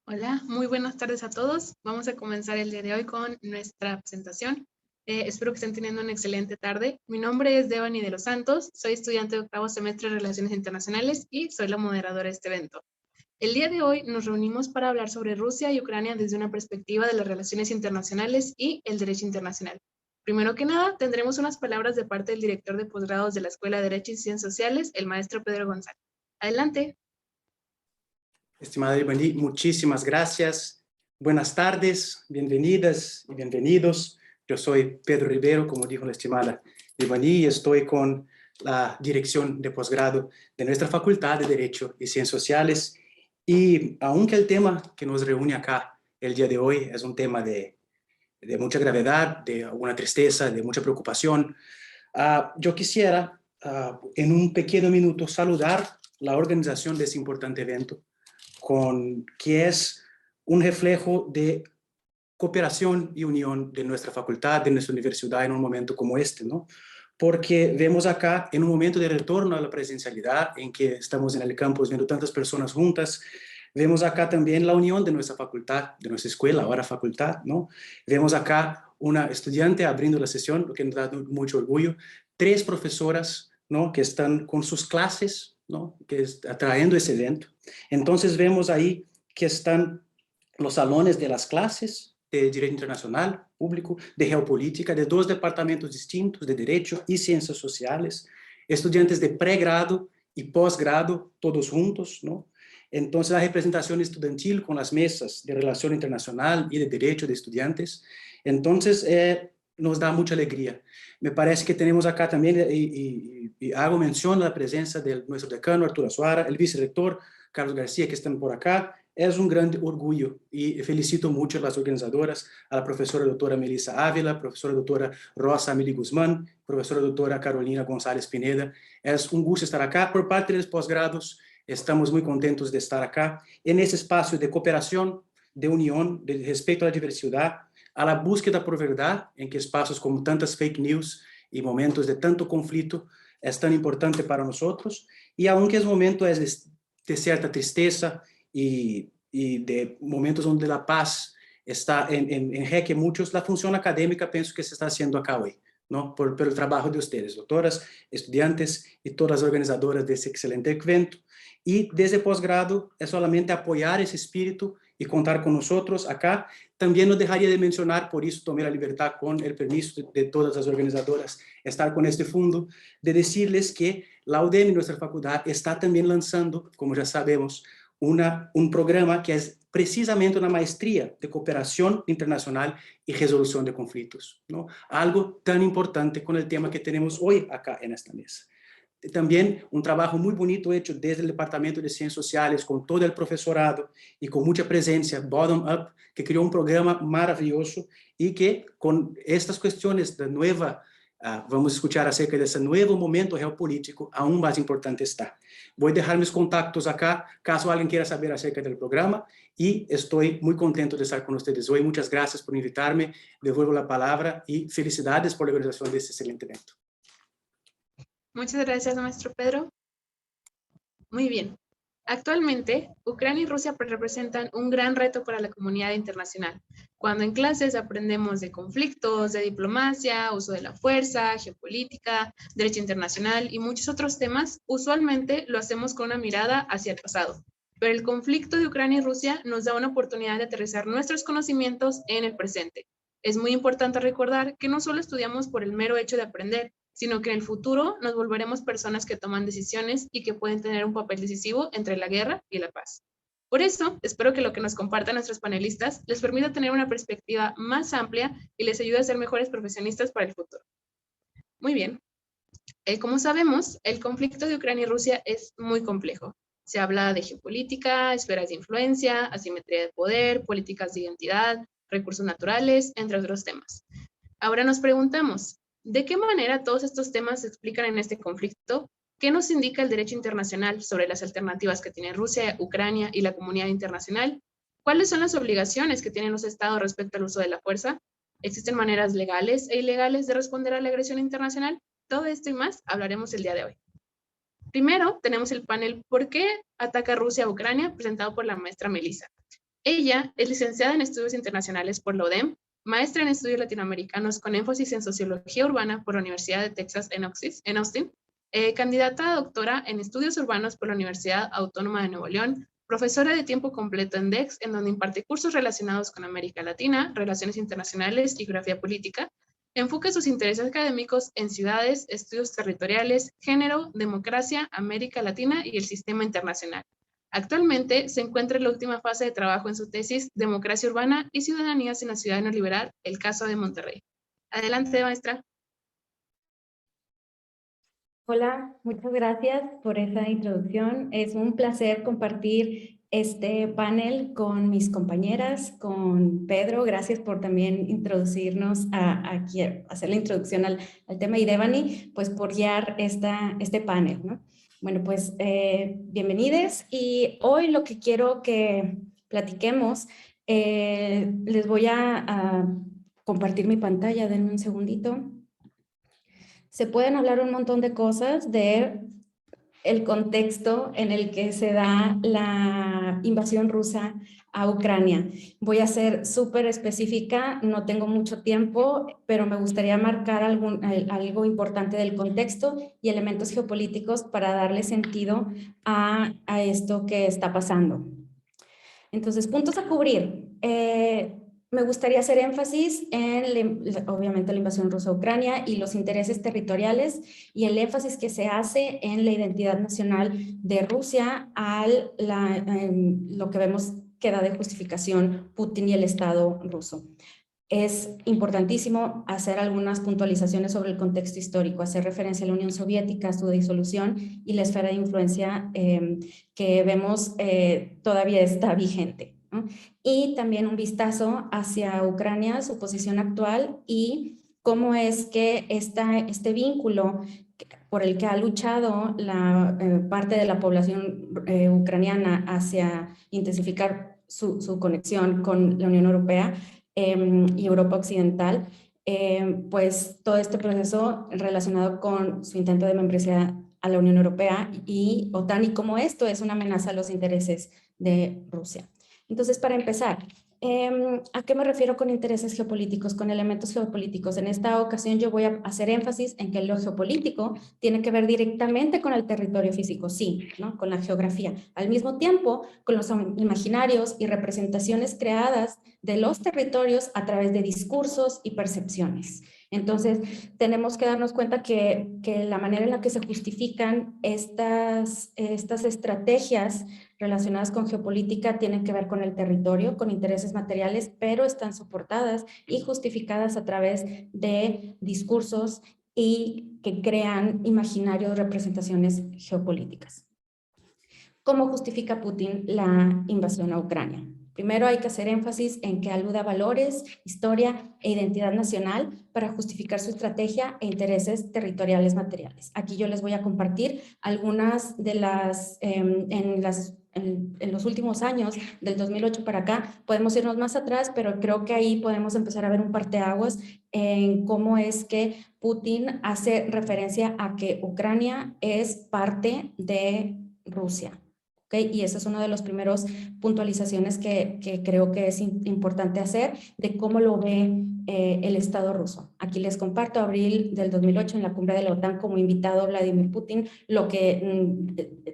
Hola, muy buenas tardes a todos. Vamos a comenzar el día de hoy con nuestra presentación. Espero que estén teniendo una excelente tarde. Mi nombre es Devani de los Santos, soy estudiante de octavo semestre de Relaciones Internacionales y soy la moderadora de este evento. El día de hoy nos reunimos para hablar sobre Rusia y Ucrania desde una perspectiva de las relaciones internacionales y el derecho internacional. Primero que nada, tendremos unas palabras de parte del director de posgrados de la Escuela de Derecho y Ciencias Sociales, el maestro Pedro González. Adelante. Estimada Devani, muchísimas gracias. Buenas tardes, bienvenidas y bienvenidos. Yo soy Pedro Rivero, como dijo la estimada Devani, y estoy con la dirección de posgrado de nuestra Facultad de Derecho y Ciencias Sociales. Y aunque el tema que nos reúne acá el día de hoy es un tema de mucha gravedad, de alguna tristeza, de mucha preocupación, yo quisiera en un pequeño minuto saludar la organización de este importante evento, que es un reflejo de cooperación y unión de nuestra facultad, de nuestra universidad en un momento como este, ¿no? Porque vemos acá, en un momento de retorno a la presencialidad, en que estamos en el campus viendo tantas personas juntas, vemos acá también la unión de nuestra facultad, de nuestra escuela, ahora facultad, ¿no? Vemos acá una estudiante abriendo la sesión, lo que nos da mucho orgullo, 3 profesoras, ¿no?, que están con sus clases, ¿no?, que están trayendo ese evento. Entonces vemos ahí que están los salones de las clases de Derecho Internacional, Público, de Geopolítica, de 2 departamentos distintos, de Derecho y Ciencias Sociales, estudiantes de pregrado y posgrado, todos juntos, ¿no? Entonces, la representación estudiantil con las mesas de Relación Internacional y de Derecho de Estudiantes. Entonces, nos da mucha alegría. Me parece que tenemos acá también, y hago mención a la presencia de nuestro decano, Arturo Azuara, el vicerrector, Carlos García, que están por acá. Es un gran orgullo y felicito mucho a las organizadoras, a la profesora doctora Melissa Ávila, profesora doctora Rosa Amelie Guzmán, profesora doctora Carolina González Pineda. Es un gusto estar acá. Por parte de los posgrados, estamos muy contentos de estar acá en ese espacio de cooperación, de unión, de respeto a la diversidad, a la búsqueda por verdad, en que espacios como tantas fake news y momentos de tanto conflicto es tan importante para nosotros. Y aunque es momento de cierta tristeza y de momentos donde la paz está en jaque muchos, la función académica pienso que se está haciendo acá hoy, ¿no? Por el trabajo de ustedes, doctoras, estudiantes y todas las organizadoras de ese excelente evento. Y desde posgrado es solamente apoyar ese espíritu y contar con nosotros acá. También no dejaría de mencionar, por eso tomé la libertad, con el permiso de todas las organizadoras, estar con este fondo, de decirles que la UDEM, nuestra facultad, está también lanzando, como ya sabemos, un programa que es precisamente una maestría de cooperación internacional y resolución de conflictos, ¿no? Algo tan importante con el tema que tenemos hoy acá en esta mesa. También un trabajo muy bonito hecho desde el Departamento de Ciencias Sociales, con todo el profesorado y con mucha presencia bottom-up, que creó un programa maravilloso y que con estas cuestiones de nueva, vamos a escuchar acerca de ese nuevo momento geopolítico, aún más importante está. Voy a dejar mis contactos acá, caso alguien quiera saber acerca del programa, y estoy muy contento de estar con ustedes hoy. Muchas gracias por invitarme, devuelvo la palabra y felicidades por la organización de este excelente evento. Muchas gracias, maestro Pedro. Muy bien. Actualmente, Ucrania y Rusia representan un gran reto para la comunidad internacional. Cuando en clases aprendemos de conflictos, de diplomacia, uso de la fuerza, geopolítica, derecho internacional y muchos otros temas, usualmente lo hacemos con una mirada hacia el pasado. Pero el conflicto de Ucrania y Rusia nos da una oportunidad de aterrizar nuestros conocimientos en el presente. Es muy importante recordar que no solo estudiamos por el mero hecho de aprender, sino que en el futuro nos volveremos personas que toman decisiones y que pueden tener un papel decisivo entre la guerra y la paz. Por eso, espero que lo que nos compartan nuestros panelistas les permita tener una perspectiva más amplia y les ayude a ser mejores profesionistas para el futuro. Muy bien. Como sabemos, el conflicto de Ucrania y Rusia es muy complejo. Se habla de geopolítica, esferas de influencia, asimetría de poder, políticas de identidad, recursos naturales, entre otros temas. Ahora nos preguntamos, ¿de qué manera todos estos temas se explican en este conflicto? ¿Qué nos indica el derecho internacional sobre las alternativas que tiene Rusia, Ucrania y la comunidad internacional? ¿Cuáles son las obligaciones que tienen los estados respecto al uso de la fuerza? ¿Existen maneras legales e ilegales de responder a la agresión internacional? Todo esto y más hablaremos el día de hoy. Primero tenemos el panel ¿Por qué ataca Rusia a Ucrania?, presentado por la maestra Melissa. Ella es licenciada en Estudios Internacionales por la UDEM, maestra en Estudios Latinoamericanos con énfasis en Sociología Urbana por la Universidad de Texas en Austin, candidata a doctora en Estudios Urbanos por la Universidad Autónoma de Nuevo León, profesora de tiempo completo en DEX, en donde imparte cursos relacionados con América Latina, relaciones internacionales y geografía política. Enfoca sus intereses académicos en ciudades, estudios territoriales, género, democracia, América Latina y el sistema internacional. Actualmente se encuentra en la última fase de trabajo en su tesis Democracia Urbana y Ciudadanías en la Ciudad Neoliberal, el caso de Monterrey. Adelante, maestra. Hola, muchas gracias por esa introducción. Es un placer compartir este panel con mis compañeras, con Pedro. Gracias por también introducirnos aquí, hacer la introducción al tema, y Devani, pues por guiar este panel, ¿no? Bueno, pues bienvenidos, y hoy lo que quiero que platiquemos, les voy a compartir mi pantalla, denme un segundito. Se pueden hablar un montón de cosas de el contexto en el que se da la invasión rusa a Ucrania. Voy a ser súper específica, no tengo mucho tiempo, pero me gustaría marcar algo importante del contexto y elementos geopolíticos para darle sentido a esto que está pasando. Entonces, puntos a cubrir. Me gustaría hacer énfasis en, obviamente, la invasión rusa a Ucrania y los intereses territoriales, y el énfasis que se hace en la identidad nacional de Rusia lo que vemos que da de justificación Putin y el Estado ruso. Es importantísimo hacer algunas puntualizaciones sobre el contexto histórico, hacer referencia a la Unión Soviética, su disolución y la esfera de influencia que vemos todavía está vigente, ¿no? Y también un vistazo hacia Ucrania, su posición actual y cómo es que este vínculo por el que ha luchado la parte de la población ucraniana hacia intensificar su conexión con la Unión Europea y Europa Occidental, pues todo este proceso relacionado con su intento de membresía a la Unión Europea y OTAN, y cómo esto es una amenaza a los intereses de Rusia. Entonces, para empezar, ¿a qué me refiero con intereses geopolíticos, con elementos geopolíticos? En esta ocasión yo voy a hacer énfasis en que lo geopolítico tiene que ver directamente con el territorio físico, sí, ¿no? Con la geografía. Al mismo tiempo, con los imaginarios y representaciones creadas de los territorios a través de discursos y percepciones. Entonces, tenemos que darnos cuenta que la manera en la que se justifican estas estrategias relacionadas con geopolítica tienen que ver con el territorio, con intereses materiales, pero están soportadas y justificadas a través de discursos y que crean imaginarios, representaciones geopolíticas. ¿Cómo justifica Putin la invasión a Ucrania? Primero hay que hacer énfasis en que alude a valores, historia e identidad nacional para justificar su estrategia e intereses territoriales materiales. Aquí yo les voy a compartir algunas de las, en los últimos años, del 2008 para acá, podemos irnos más atrás, pero creo que ahí podemos empezar a ver un parteaguas en cómo es que Putin hace referencia a que Ucrania es parte de Rusia. ¿Okay? Y esa es una de las primeras puntualizaciones que creo que es importante hacer de cómo lo ve el Estado ruso. Aquí les comparto, abril del 2008, en la cumbre de la OTAN, como invitado Vladimir Putin, lo que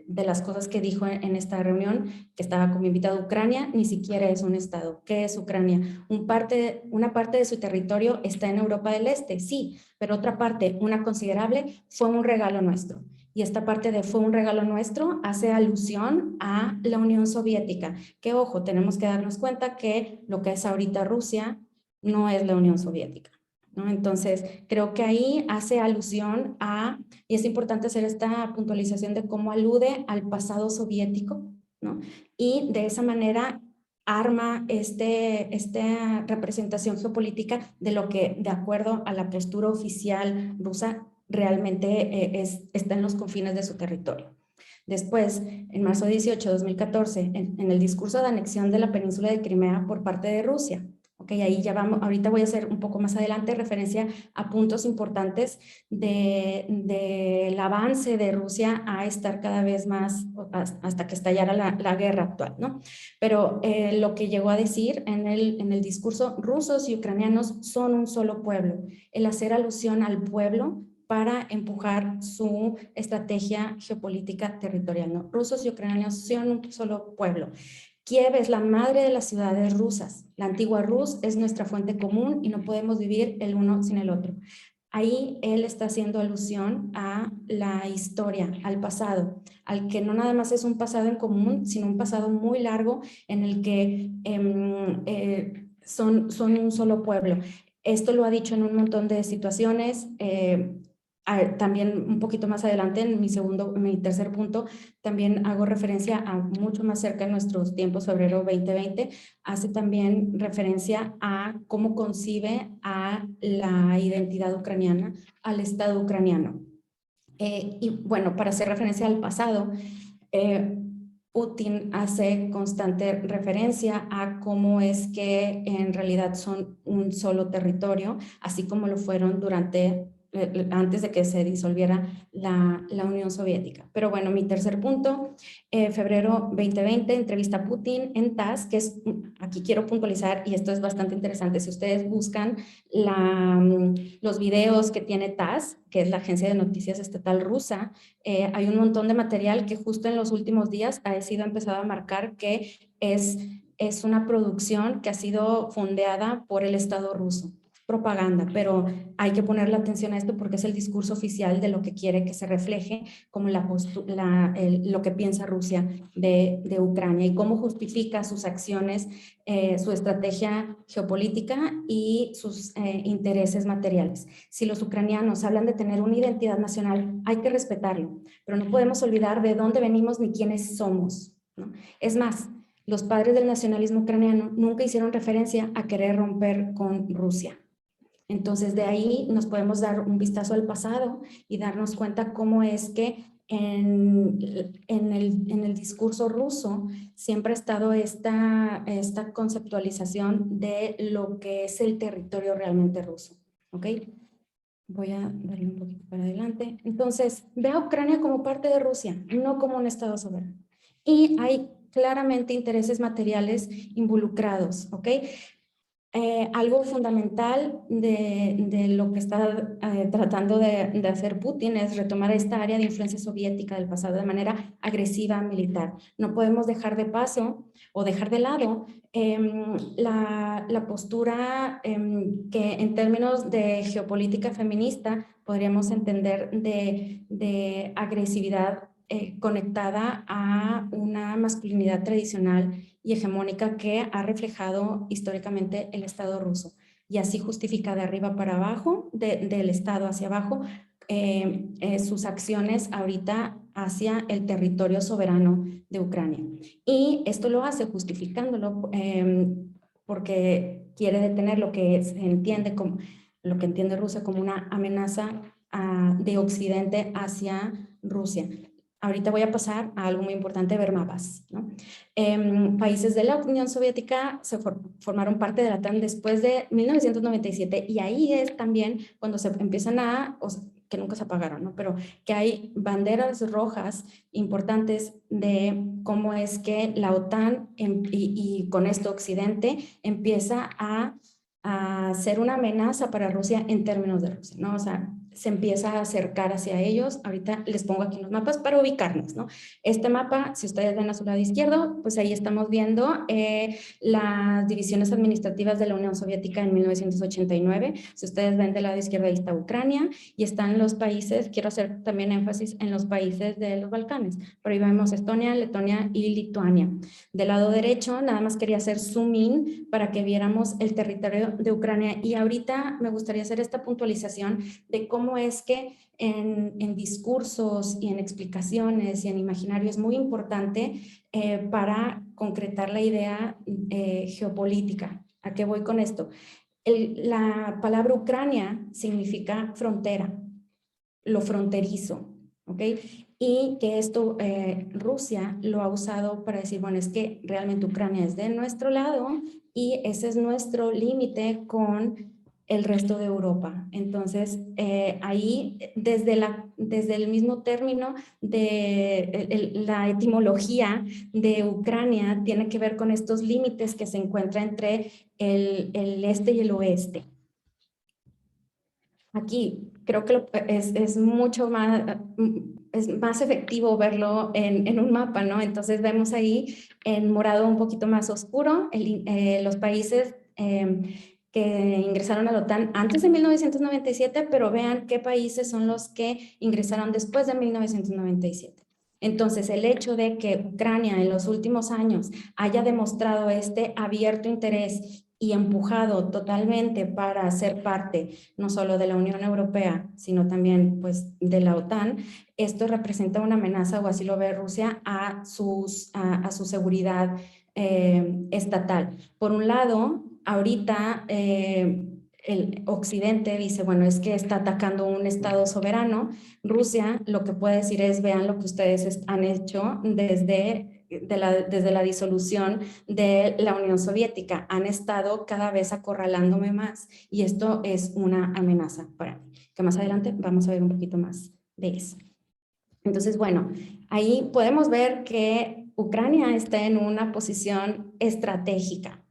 de las cosas que dijo en esta reunión, que estaba como invitado. Ucrania ni siquiera es un Estado. ¿Qué es Ucrania? Una parte de su territorio está en Europa del Este, sí, pero otra parte, una considerable, fue un regalo nuestro. Y esta parte de fue un regalo nuestro hace alusión a la Unión Soviética, que ojo, tenemos que darnos cuenta que lo que es ahorita Rusia no es la Unión Soviética, ¿no? Entonces, creo que ahí hace alusión y es importante hacer esta puntualización de cómo alude al pasado soviético, ¿no? Y de esa manera arma esta representación geopolítica de lo que, de acuerdo a la postura oficial rusa, realmente está en los confines de su territorio. Después, en marzo 18 de 2014, en el discurso de anexión de la península de Crimea por parte de Rusia, ¿ok? Ok, ahí ya vamos, ahorita voy a hacer un poco más adelante referencia a puntos importantes del avance de Rusia a estar cada vez más, hasta que estallara la guerra actual, ¿no? Pero lo que llegó a decir en el discurso, rusos y ucranianos son un solo pueblo. El hacer alusión al pueblo para empujar su estrategia geopolítica territorial, ¿no? Rusos y ucranianos son un solo pueblo. Kiev es la madre de las ciudades rusas. La antigua Rus es nuestra fuente común y no podemos vivir el uno sin el otro. Ahí él está haciendo alusión a la historia, al pasado, al que no nada más es un pasado en común, sino un pasado muy largo en el que son un solo pueblo. Esto lo ha dicho en un montón de situaciones. También un poquito más adelante, en mi tercer punto, también hago referencia a mucho más cerca de nuestros tiempos, febrero 2020, hace también referencia a cómo concibe a la identidad ucraniana, al Estado ucraniano. Y bueno, para hacer referencia al pasado, Putin hace constante referencia a cómo es que en realidad son un solo territorio, así como lo fueron antes de que se disolviera la Unión Soviética. Pero bueno, mi tercer punto, febrero 2020, entrevista a Putin en TASS, que es, aquí quiero puntualizar, y esto es bastante interesante, si ustedes buscan los videos que tiene TASS, que es la agencia de noticias estatal rusa, hay un montón de material que justo en los últimos días ha empezado a marcar que es una producción que ha sido fondeada por el Estado ruso. Propaganda, pero hay que ponerle atención a esto porque es el discurso oficial de lo que quiere que se refleje como lo que piensa Rusia de Ucrania y cómo justifica sus acciones, su estrategia geopolítica y sus intereses materiales. Si los ucranianos hablan de tener una identidad nacional, hay que respetarlo, pero no podemos olvidar de dónde venimos ni quiénes somos, ¿no? Es más, los padres del nacionalismo ucraniano nunca hicieron referencia a querer romper con Rusia. Entonces, de ahí nos podemos dar un vistazo al pasado y darnos cuenta cómo es que en el discurso ruso siempre ha estado esta conceptualización de lo que es el territorio realmente ruso. ¿Ok? Voy a darle un poquito para adelante. Entonces, ve a Ucrania como parte de Rusia, no como un estado soberano. Y hay claramente intereses materiales involucrados, ¿ok? Algo fundamental de lo que está tratando de hacer Putin es retomar esta área de influencia soviética del pasado de manera agresiva militar. No podemos dejar de paso o dejar de lado la postura que en términos de geopolítica feminista podríamos entender de agresividad conectada a una masculinidad tradicional y hegemónica que ha reflejado históricamente el Estado ruso. Y así justifica de arriba para abajo, del Estado hacia abajo, sus acciones ahorita hacia el territorio soberano de Ucrania. Y esto lo hace justificándolo porque quiere detener lo que se entiende como, lo que entiende Rusia como una amenaza de Occidente hacia Rusia. Ahorita voy a pasar a algo muy importante, ver mapas, ¿no? Países de la Unión Soviética se formaron parte de la OTAN después de 1997 y ahí es también cuando se empiezan que nunca se apagaron, ¿no? Pero que hay banderas rojas importantes de cómo es que la OTAN y con esto Occidente empieza a ser una amenaza para Rusia en términos de Rusia, ¿no? O sea, se empieza a acercar hacia ellos. Ahorita les pongo aquí los mapas para ubicarnos, ¿no? Este mapa, si ustedes ven a su lado izquierdo, pues ahí estamos viendo las divisiones administrativas de la Unión Soviética en 1989. Si ustedes ven del lado izquierdo, ahí está Ucrania y están los países, quiero hacer también énfasis en los países de los Balcanes. Por ahí vemos Estonia, Letonia y Lituania. Del lado derecho, nada más quería hacer zoom in para que viéramos el territorio de Ucrania y ahorita me gustaría hacer esta puntualización de cómo es que en discursos y en explicaciones y en imaginario es muy importante para concretar la idea geopolítica. ¿A qué voy con esto? La palabra Ucrania significa frontera, lo fronterizo, ¿ok? y que esto Rusia lo ha usado para decir, bueno, es que realmente Ucrania es de nuestro lado y ese es nuestro límite con el resto de Europa. Entonces, ahí, desde el mismo término de la etimología de Ucrania, tiene que ver con estos límites que se encuentran entre el este y el oeste. Aquí creo que es mucho más, es más efectivo verlo en un mapa, ¿no? Entonces vemos ahí en morado un poquito más oscuro los países que ingresaron a la OTAN antes de 1997, pero vean qué países son los que ingresaron después de 1997. Entonces, el hecho de que Ucrania en los últimos años haya demostrado este abierto interés y empujado totalmente para ser parte no solo de la Unión Europea, sino también pues, de la OTAN, esto representa una amenaza, o así lo ve Rusia, a su seguridad estatal. Por un lado, ahorita el Occidente dice, bueno, es que está atacando un Estado soberano. Rusia lo que puede decir es, vean lo que ustedes han hecho desde la disolución de la Unión Soviética. Han estado cada vez acorralándome más y esto es una amenaza para mí, que más adelante vamos a ver un poquito más de eso. Entonces, bueno, ahí podemos ver que Ucrania está en una posición estratégica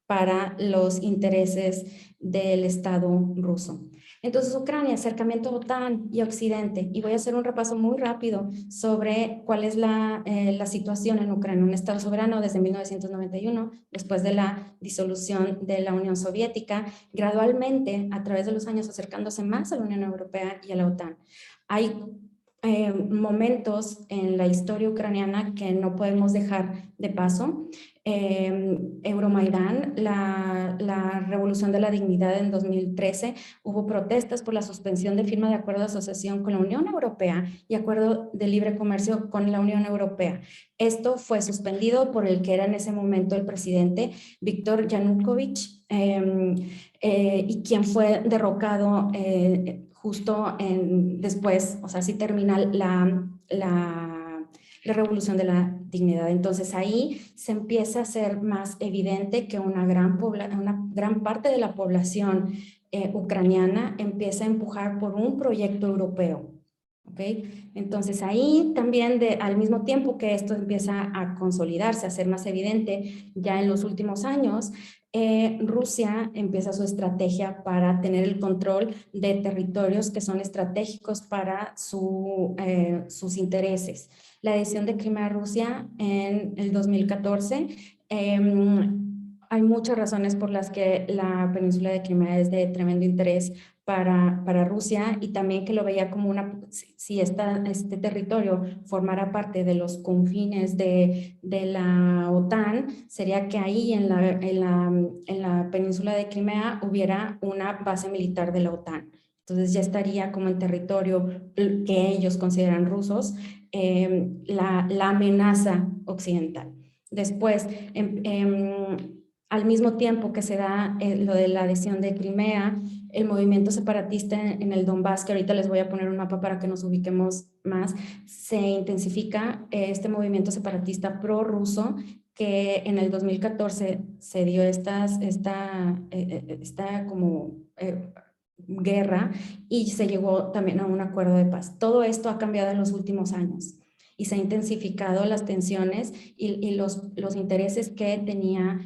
para los intereses del Estado ruso. Entonces, Ucrania, acercamiento a OTAN y Occidente. Y voy a hacer un repaso muy rápido sobre cuál es la situación en Ucrania, un Estado soberano desde 1991, después de la disolución de la Unión Soviética, gradualmente, a través de los años, acercándose más a la Unión Europea y a la OTAN. Hay momentos en la historia ucraniana que no podemos dejar de paso. Euromaidán, la Revolución de la Dignidad en 2013, hubo protestas por la suspensión de firma de acuerdo de asociación con la Unión Europea y acuerdo de libre comercio con la Unión Europea. Esto fue suspendido por el que era en ese momento el presidente Viktor Yanukovych y quien fue derrocado justo después, o sea, así termina la Revolución de la Dignidad. Entonces ahí se empieza a hacer más evidente que una gran parte de la población ucraniana empieza a empujar por un proyecto europeo. ¿Okay? Entonces ahí también al mismo tiempo que esto empieza a consolidarse, a ser más evidente ya en los últimos años, Rusia empieza su estrategia para tener el control de territorios que son estratégicos para sus intereses. La adhesión de Crimea a Rusia en el 2014, hay muchas razones por las que la península de Crimea es de tremendo interés para Rusia y también que lo veía como si este territorio formara parte de los confines de la OTAN, sería que ahí en la península de Crimea hubiera una base militar de la OTAN. Entonces ya estaría como en territorio que ellos consideran rusos, la amenaza occidental. Después, al mismo tiempo que se da lo de la adhesión de Crimea, el movimiento separatista en el Donbass, que ahorita les voy a poner un mapa para que nos ubiquemos más, se intensifica este movimiento separatista prorruso que en el 2014 se dio esta como guerra y se llegó también a un acuerdo de paz. Todo esto ha cambiado en los últimos años y se han intensificado las tensiones y los intereses que tenía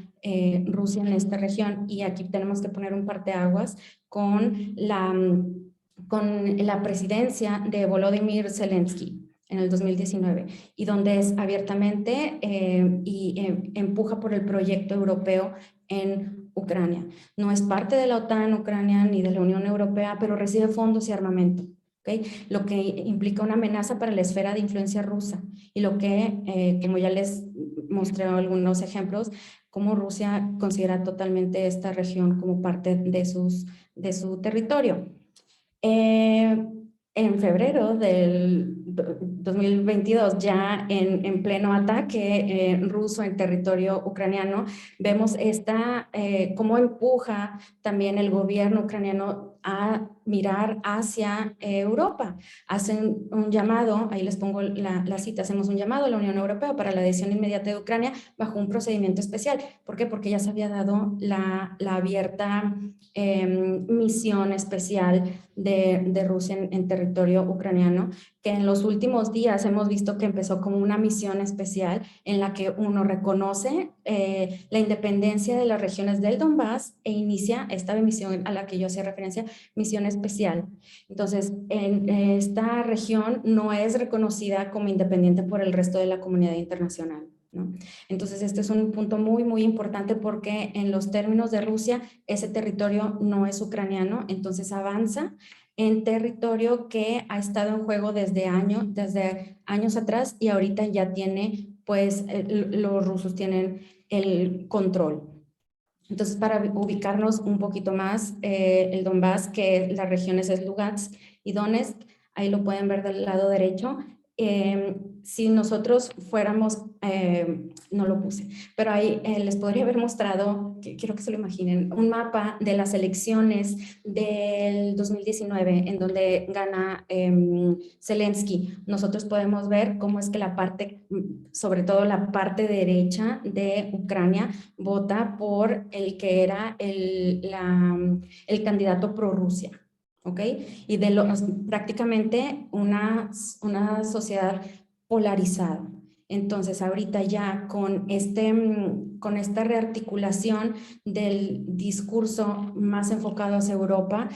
Rusia en esta región. Y aquí tenemos que poner un parteaguas con la presidencia de Volodymyr Zelensky en el 2019 y donde es abiertamente empuja por el proyecto europeo en Ucrania. No es parte de la OTAN, Ucrania, ni de la Unión Europea, pero recibe fondos y armamento. ¿Okay? Lo que implica una amenaza para la esfera de influencia rusa y lo que, como ya les mostré algunos ejemplos, como Rusia considera totalmente esta región como parte de su territorio. En febrero del 2022, ya en pleno ataque ruso en territorio ucraniano, vemos cómo empuja también el gobierno ucraniano a mirar hacia Europa. Hacen un llamado, ahí les pongo la cita, hacemos un llamado a la Unión Europea para la adhesión inmediata de Ucrania bajo un procedimiento especial. ¿Por qué? Porque ya se había dado la abierta misión especial de Rusia en territorio ucraniano, que en los últimos días hemos visto que empezó como una misión especial en la que uno reconoce la independencia de las regiones del Donbass e inicia esta misión a la que yo hacía referencia, misión especial. Entonces, en esta región no es reconocida como independiente por el resto de la comunidad internacional, ¿no? Entonces, este es un punto muy, muy importante porque en los términos de Rusia, ese territorio no es ucraniano, entonces avanza en territorio que ha estado en juego desde años atrás y ahorita ya tiene, pues, los rusos tienen el control. Entonces, para ubicarnos un poquito más, el Donbass, que las regiones es Lugansk y Donetsk, ahí lo pueden ver del lado derecho. Si nosotros fuéramos, no lo puse, pero ahí les podría haber mostrado, quiero que se lo imaginen, un mapa de las elecciones del 2019 en donde gana Zelensky. Nosotros podemos ver cómo es que la parte, sobre todo la parte derecha de Ucrania, vota por el que era el candidato pro Rusia. ¿Ok? Y prácticamente una sociedad polarizada. Entonces, ahorita ya con esta rearticulación del discurso más enfocado hacia Europa,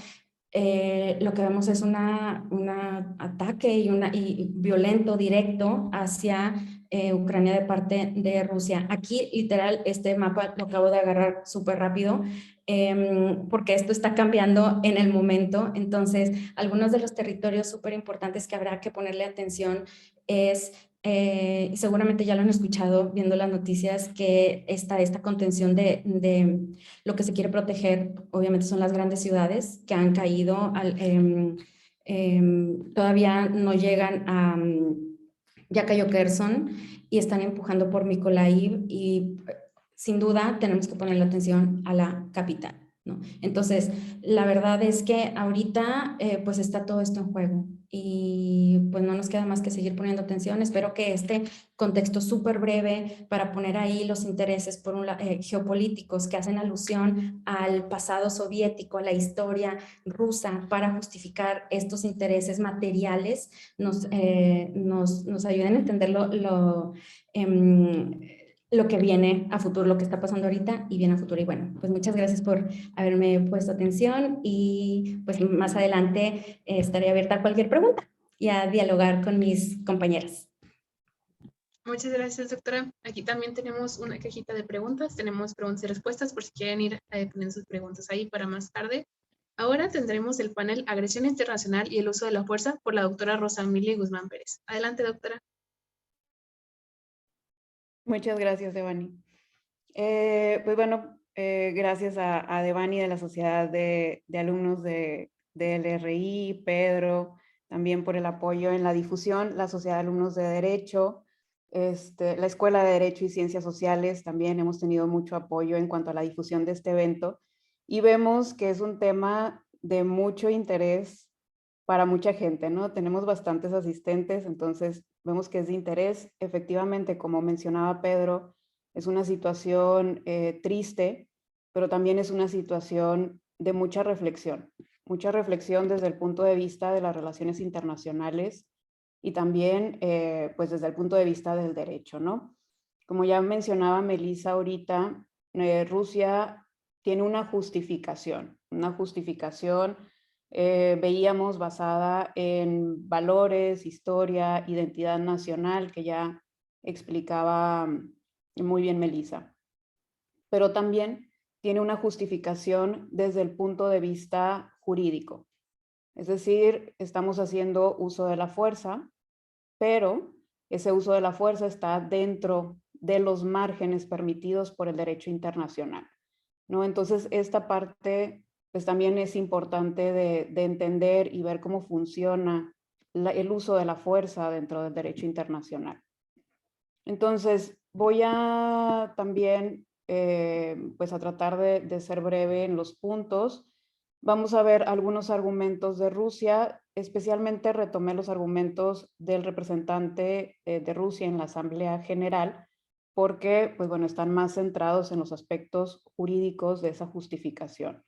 lo que vemos es un ataque y violento, directo hacia Ucrania de parte de Rusia. Aquí, literal, este mapa lo acabo de agarrar súper rápido porque esto está cambiando en el momento. Entonces, algunos de los territorios súper importantes que habrá que ponerle atención es, seguramente ya lo han escuchado viendo las noticias, que está esta contención de lo que se quiere proteger, obviamente son las grandes ciudades que han caído, todavía no llegan a, ya cayó Kherson y están empujando por Mykolaiv y sin duda tenemos que ponerle atención a la capital, ¿no? Entonces, la verdad es que ahorita pues está todo esto en juego y pues no nos queda más que seguir poniendo atención. Espero que este contexto súper breve para poner ahí los intereses geopolíticos que hacen alusión al pasado soviético, a la historia rusa para justificar estos intereses materiales, nos ayuden a entender lo que viene a futuro, lo que está pasando ahorita y viene a futuro. Y bueno, pues muchas gracias por haberme puesto atención y pues más adelante estaré abierta a cualquier pregunta y a dialogar con mis compañeras. Muchas gracias, doctora. Aquí también tenemos una cajita de preguntas. Tenemos preguntas y respuestas por si quieren ir poniendo sus preguntas ahí para más tarde. Ahora tendremos el panel Agresión Internacional y el uso de la fuerza por la doctora Rosa Emilia Guzmán Pérez. Adelante, doctora. Muchas gracias, Devani. Pues bueno, gracias a Devani de la Sociedad de Alumnos de LRI, Pedro, también por el apoyo en la difusión, la Sociedad de Alumnos de Derecho, la Escuela de Derecho y Ciencias Sociales, también hemos tenido mucho apoyo en cuanto a la difusión de este evento y vemos que es un tema de mucho interés para mucha gente, ¿no? Tenemos bastantes asistentes, entonces vemos que es de interés. Efectivamente, como mencionaba Pedro, es una situación triste, pero también es una situación de mucha reflexión desde el punto de vista de las relaciones internacionales y también pues desde el punto de vista del derecho, ¿no? Como ya mencionaba Melissa ahorita, Rusia tiene una justificación veíamos basada en valores, historia, identidad nacional, que ya explicaba muy bien Melissa. Pero también tiene una justificación desde el punto de vista jurídico. Es decir, estamos haciendo uso de la fuerza, pero ese uso de la fuerza está dentro de los márgenes permitidos por el derecho internacional, ¿no? Entonces, esta parte pues también es importante de entender y ver cómo funciona el uso de la fuerza dentro del derecho internacional. Entonces, voy a también pues a tratar de ser breve en los puntos. Vamos a ver algunos argumentos de Rusia, especialmente retomé los argumentos del representante de Rusia en la Asamblea General, porque pues, bueno, están más centrados en los aspectos jurídicos de esa justificación.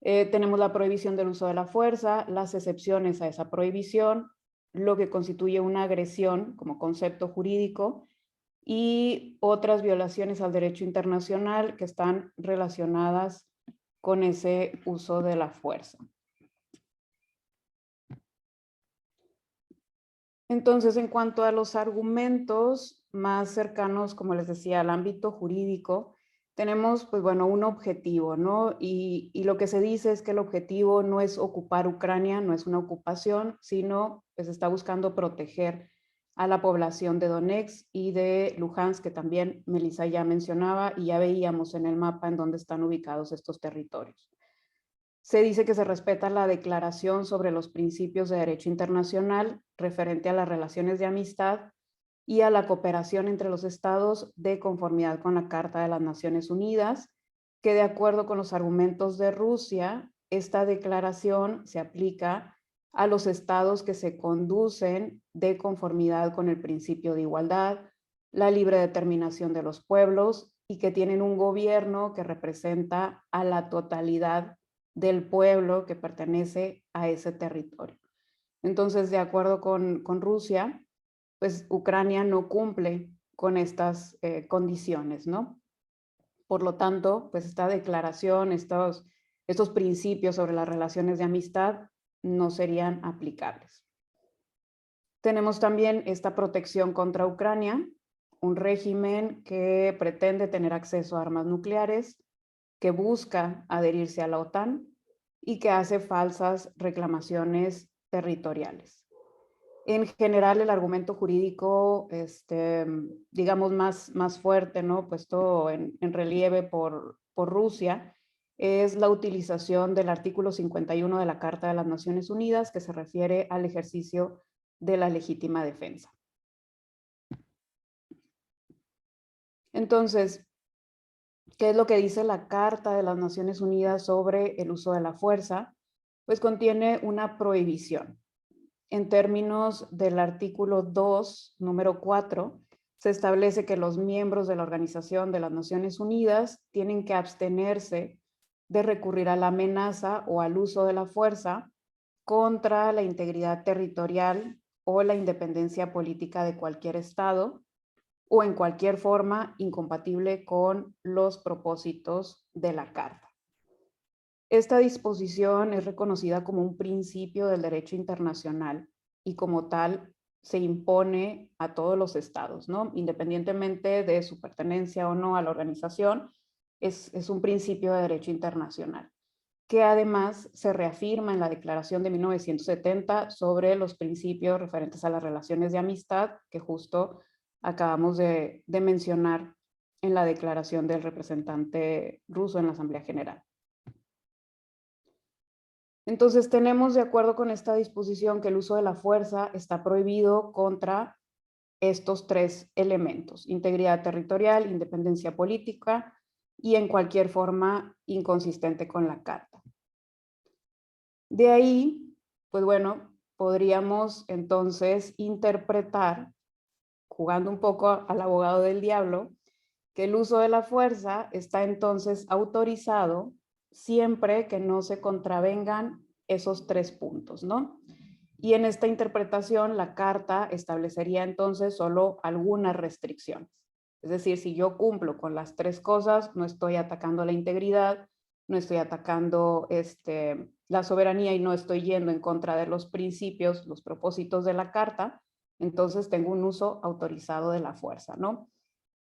Tenemos la prohibición del uso de la fuerza, las excepciones a esa prohibición, lo que constituye una agresión como concepto jurídico y otras violaciones al derecho internacional que están relacionadas con ese uso de la fuerza. Entonces, en cuanto a los argumentos más cercanos, como les decía, al ámbito jurídico, tenemos, pues bueno, un objetivo, ¿no? Y lo que se dice es que el objetivo no es ocupar Ucrania, no es una ocupación, sino pues está buscando proteger a la población de Donetsk y de Luhansk, que también Melissa ya mencionaba, y ya veíamos en el mapa en dónde están ubicados estos territorios. Se dice que se respeta la Declaración sobre los Principios de Derecho Internacional referente a las relaciones de amistad y a la cooperación entre los estados de conformidad con la Carta de las Naciones Unidas, que de acuerdo con los argumentos de Rusia, esta declaración se aplica a los estados que se conducen de conformidad con el principio de igualdad, la libre determinación de los pueblos y que tienen un gobierno que representa a la totalidad del pueblo que pertenece a ese territorio. Entonces, de acuerdo con Rusia, pues Ucrania no cumple con estas condiciones, ¿no? Por lo tanto, pues esta declaración, estos principios sobre las relaciones de amistad no serían aplicables. Tenemos también esta protección contra Ucrania, un régimen que pretende tener acceso a armas nucleares, que busca adherirse a la OTAN y que hace falsas reclamaciones territoriales. En general, el argumento jurídico, digamos, más fuerte, ¿no? Puesto en relieve por Rusia, es la utilización del artículo 51 de la Carta de las Naciones Unidas, que se refiere al ejercicio de la legítima defensa. Entonces, ¿qué es lo que dice la Carta de las Naciones Unidas sobre el uso de la fuerza? Pues contiene una prohibición. En términos del artículo 2, número 4, se establece que los miembros de la Organización de las Naciones Unidas tienen que abstenerse de recurrir a la amenaza o al uso de la fuerza contra la integridad territorial o la independencia política de cualquier Estado o en cualquier forma incompatible con los propósitos de la Carta. Esta disposición es reconocida como un principio del derecho internacional y como tal se impone a todos los estados, ¿no? Independientemente de su pertenencia o no a la organización, es un principio de derecho internacional, que además se reafirma en la Declaración de 1970 sobre los principios referentes a las relaciones de amistad, que justo acabamos de mencionar en la declaración del representante ruso en la Asamblea General. Entonces tenemos, de acuerdo con esta disposición, que el uso de la fuerza está prohibido contra estos tres elementos: integridad territorial, independencia política y en cualquier forma inconsistente con la Carta. De ahí, pues bueno, podríamos entonces interpretar, jugando un poco al abogado del diablo, que el uso de la fuerza está entonces autorizado siempre que no se contravengan esos tres puntos, ¿no? Y en esta interpretación, la Carta establecería entonces solo algunas restricciones. Es decir, si yo cumplo con las tres cosas, no estoy atacando la integridad, no estoy atacando la soberanía y no estoy yendo en contra de los principios, los propósitos de la Carta, entonces tengo un uso autorizado de la fuerza, ¿no?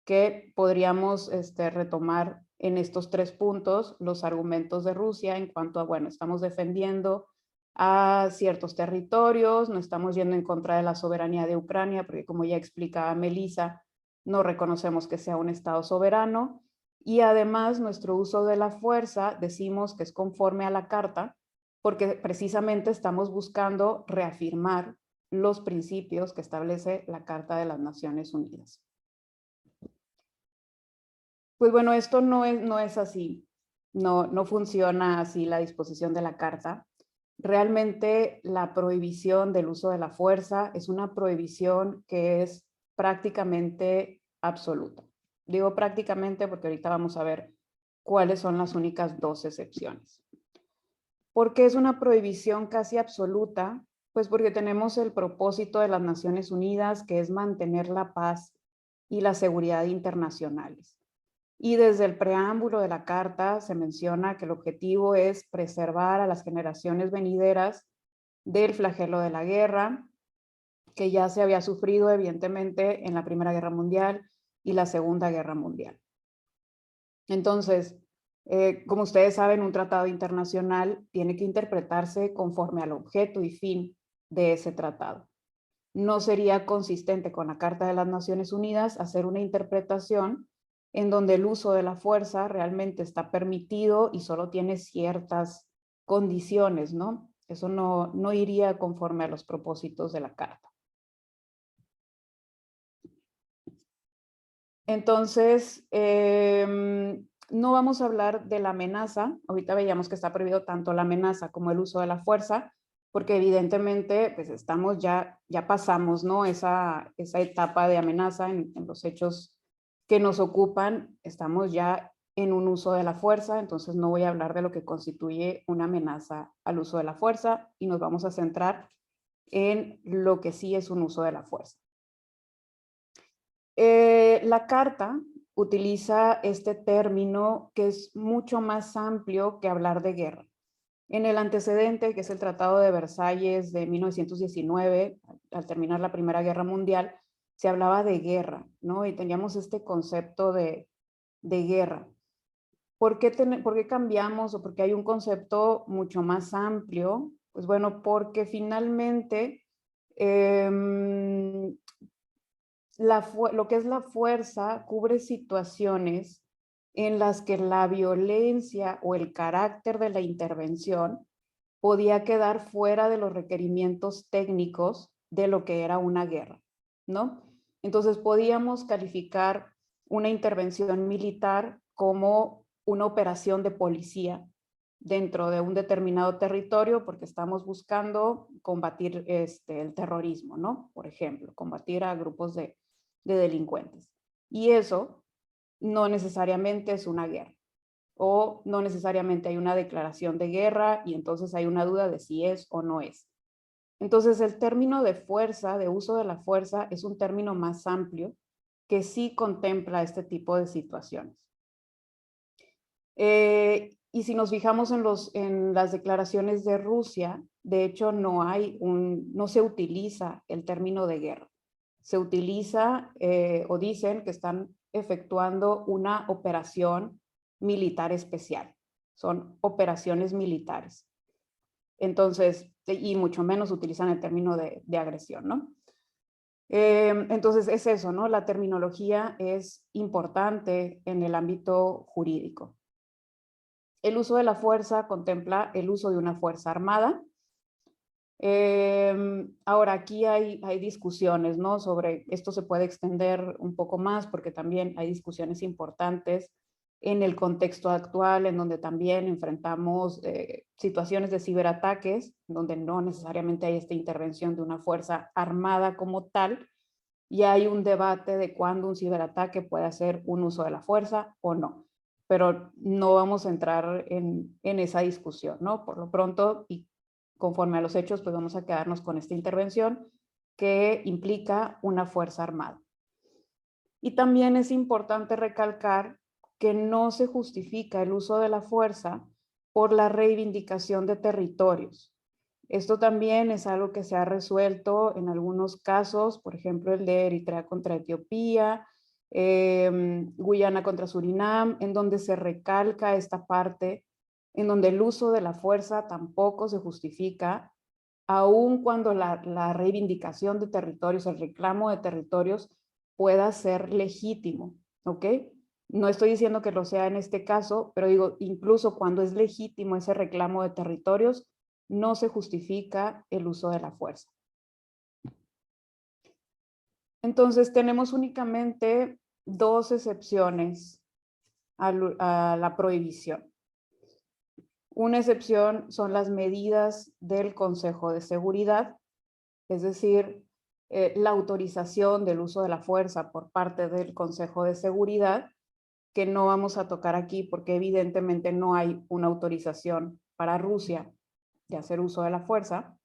Que podríamos retomar en estos tres puntos los argumentos de Rusia en cuanto a, bueno, estamos defendiendo a ciertos territorios, no estamos yendo en contra de la soberanía de Ucrania, porque como ya explicaba Melissa, no reconocemos que sea un Estado soberano, y además nuestro uso de la fuerza decimos que es conforme a la Carta, porque precisamente estamos buscando reafirmar los principios que establece la Carta de las Naciones Unidas. Pues bueno, esto no es así. no funciona así la disposición de la Carta. Realmente la prohibición del uso de la fuerza es una prohibición que es prácticamente absoluta. Digo prácticamente porque ahorita vamos a ver cuáles son las únicas 2 excepciones. ¿Por qué es una prohibición casi absoluta? Pues porque tenemos el propósito de las Naciones Unidas, que es mantener la paz y la seguridad internacionales. Y desde el preámbulo de la Carta se menciona que el objetivo es preservar a las generaciones venideras del flagelo de la guerra, que ya se había sufrido evidentemente en la Primera Guerra Mundial y la Segunda Guerra Mundial. Entonces, como ustedes saben, un tratado internacional tiene que interpretarse conforme al objeto y fin de ese tratado. No sería consistente con la Carta de las Naciones Unidas hacer una interpretación en donde el uso de la fuerza realmente está permitido y solo tiene ciertas condiciones, ¿no? Eso no iría conforme a los propósitos de la Carta. Entonces, no vamos a hablar de la amenaza. Ahorita veíamos que está prohibido tanto la amenaza como el uso de la fuerza, porque evidentemente pues estamos ya pasamos, ¿no? esa etapa de amenaza en los hechos que nos ocupan, estamos ya en un uso de la fuerza, entonces no voy a hablar de lo que constituye una amenaza al uso de la fuerza y nos vamos a centrar en lo que sí es un uso de la fuerza. La Carta utiliza este término que es mucho más amplio que hablar de guerra. En el antecedente, que es el Tratado de Versalles de 1919, al terminar la Primera Guerra Mundial, se hablaba de guerra, ¿no? Y teníamos este concepto de guerra. ¿Por qué cambiamos o por qué hay un concepto mucho más amplio? Pues bueno, porque finalmente lo que es la fuerza cubre situaciones en las que la violencia o el carácter de la intervención podía quedar fuera de los requerimientos técnicos de lo que era una guerra, ¿no? Entonces podíamos calificar una intervención militar como una operación de policía dentro de un determinado territorio porque estamos buscando combatir el terrorismo, ¿no? Por ejemplo, combatir a grupos de delincuentes. Y eso no necesariamente es una guerra o no necesariamente hay una declaración de guerra y entonces hay una duda de si es o no es. Entonces el término de fuerza, de uso de la fuerza, es un término más amplio que sí contempla este tipo de situaciones. Y si nos fijamos en las declaraciones de Rusia, de hecho no se utiliza el término de guerra. Se utiliza o dicen que están efectuando una operación militar especial. Son operaciones militares. Entonces, y mucho menos utilizan el término de agresión, ¿no? Entonces es eso, ¿no? La terminología es importante en el ámbito jurídico. El uso de la fuerza contempla el uso de una fuerza armada. Ahora, aquí hay discusiones, ¿no? Sobre esto se puede extender un poco más porque también hay discusiones importantes en el contexto actual, en donde también enfrentamos situaciones de ciberataques, donde no necesariamente hay esta intervención de una fuerza armada como tal, y hay un debate de cuándo un ciberataque puede hacer un uso de la fuerza o no. Pero no vamos a entrar en esa discusión, ¿no? Por lo pronto, y conforme a los hechos, pues vamos a quedarnos con esta intervención que implica una fuerza armada. Y también es importante recalcar que no se justifica el uso de la fuerza por la reivindicación de territorios. Esto también es algo que se ha resuelto en algunos casos, por ejemplo, el de Eritrea contra Etiopía, Guyana contra Surinam, en donde se recalca esta parte, en donde el uso de la fuerza tampoco se justifica, aun cuando la reivindicación de territorios, el reclamo de territorios pueda ser legítimo, ¿ok? No estoy diciendo que lo sea en este caso, pero digo, incluso cuando es legítimo ese reclamo de territorios, no se justifica el uso de la fuerza. Entonces, tenemos únicamente 2 excepciones a la prohibición. Una excepción son las medidas del Consejo de Seguridad, es decir, la autorización del uso de la fuerza por parte del Consejo de Seguridad, que no vamos a tocar aquí porque evidentemente no hay una autorización para Rusia de hacer uso de la fuerza.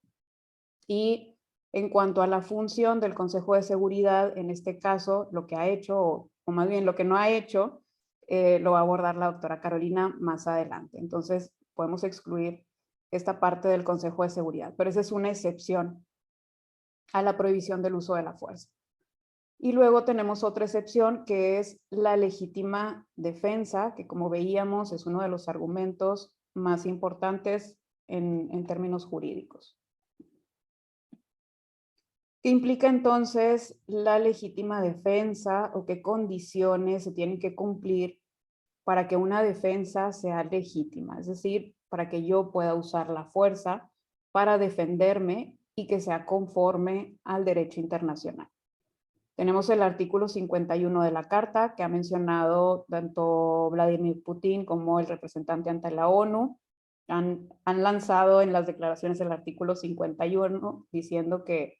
Y en cuanto a la función del Consejo de Seguridad, en este caso, lo que ha hecho, o más bien lo que no ha hecho, lo va a abordar la doctora Carolina más adelante. Entonces, podemos excluir esta parte del Consejo de Seguridad, pero esa es una excepción a la prohibición del uso de la fuerza. Y luego tenemos otra excepción que es la legítima defensa, que como veíamos es uno de los argumentos más importantes en términos jurídicos. ¿Qué implica entonces la legítima defensa o qué condiciones se tienen que cumplir para que una defensa sea legítima? Es decir, para que yo pueda usar la fuerza para defenderme y que sea conforme al derecho internacional. Tenemos el artículo 51 de la Carta, que ha mencionado tanto Vladimir Putin como el representante ante la ONU. Han lanzado en las declaraciones el artículo 51 diciendo que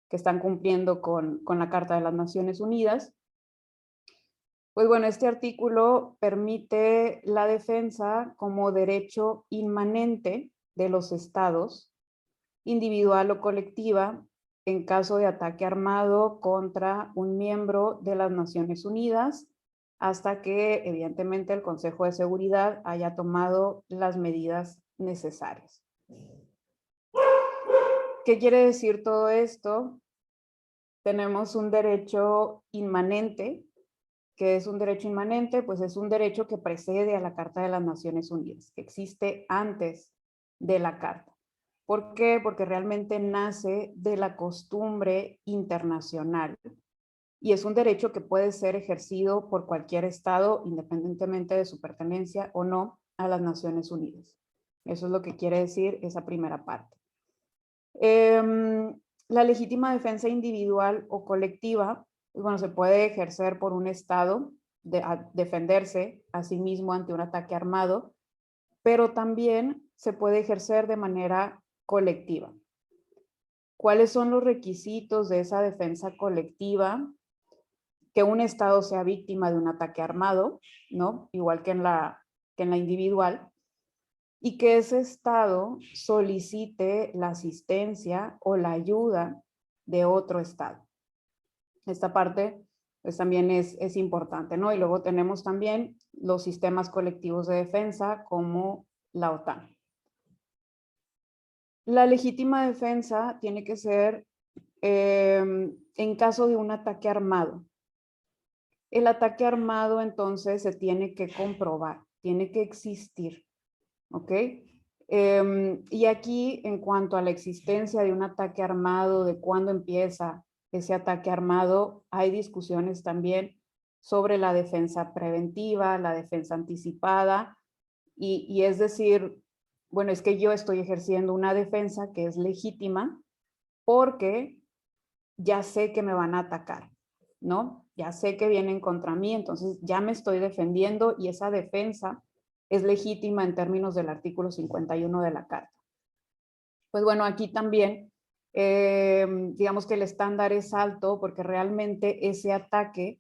están cumpliendo con la Carta de las Naciones Unidas. Pues bueno, este artículo permite la defensa como derecho inmanente de los estados, individual o colectiva, en caso de ataque armado contra un miembro de las Naciones Unidas, hasta que evidentemente el Consejo de Seguridad haya tomado las medidas necesarias. ¿Qué quiere decir todo esto? Tenemos un derecho inmanente. ¿Qué es un derecho inmanente? Pues es un derecho que precede a la Carta de las Naciones Unidas, que existe antes de la Carta. ¿Por qué? Porque realmente nace de la costumbre internacional y es un derecho que puede ser ejercido por cualquier estado independientemente de su pertenencia o no a las Naciones Unidas. Eso es lo que quiere decir esa primera parte. La legítima defensa individual o colectiva, bueno, se puede ejercer por un estado a defenderse a sí mismo ante un ataque armado, pero también se puede ejercer de manera colectiva. ¿Cuáles son los requisitos de esa defensa colectiva? Que un estado sea víctima de un ataque armado, ¿no? Igual que en la individual, y que ese estado solicite la asistencia o la ayuda de otro estado. Esta parte pues también es importante, ¿no? Y luego tenemos también los sistemas colectivos de defensa como la OTAN. La legítima defensa tiene que ser en caso de un ataque armado. El ataque armado entonces se tiene que comprobar, tiene que existir, ¿ok? Y aquí en cuanto a la existencia de un ataque armado, de cuándo empieza ese ataque armado, hay discusiones también sobre la defensa preventiva, la defensa anticipada, y es decir, bueno, es que yo estoy ejerciendo una defensa que es legítima porque ya sé que me van a atacar, ¿no? Ya sé que vienen contra mí, entonces ya me estoy defendiendo y esa defensa es legítima en términos del artículo 51 de la Carta. Pues bueno, aquí también, digamos que el estándar es alto porque realmente ese ataque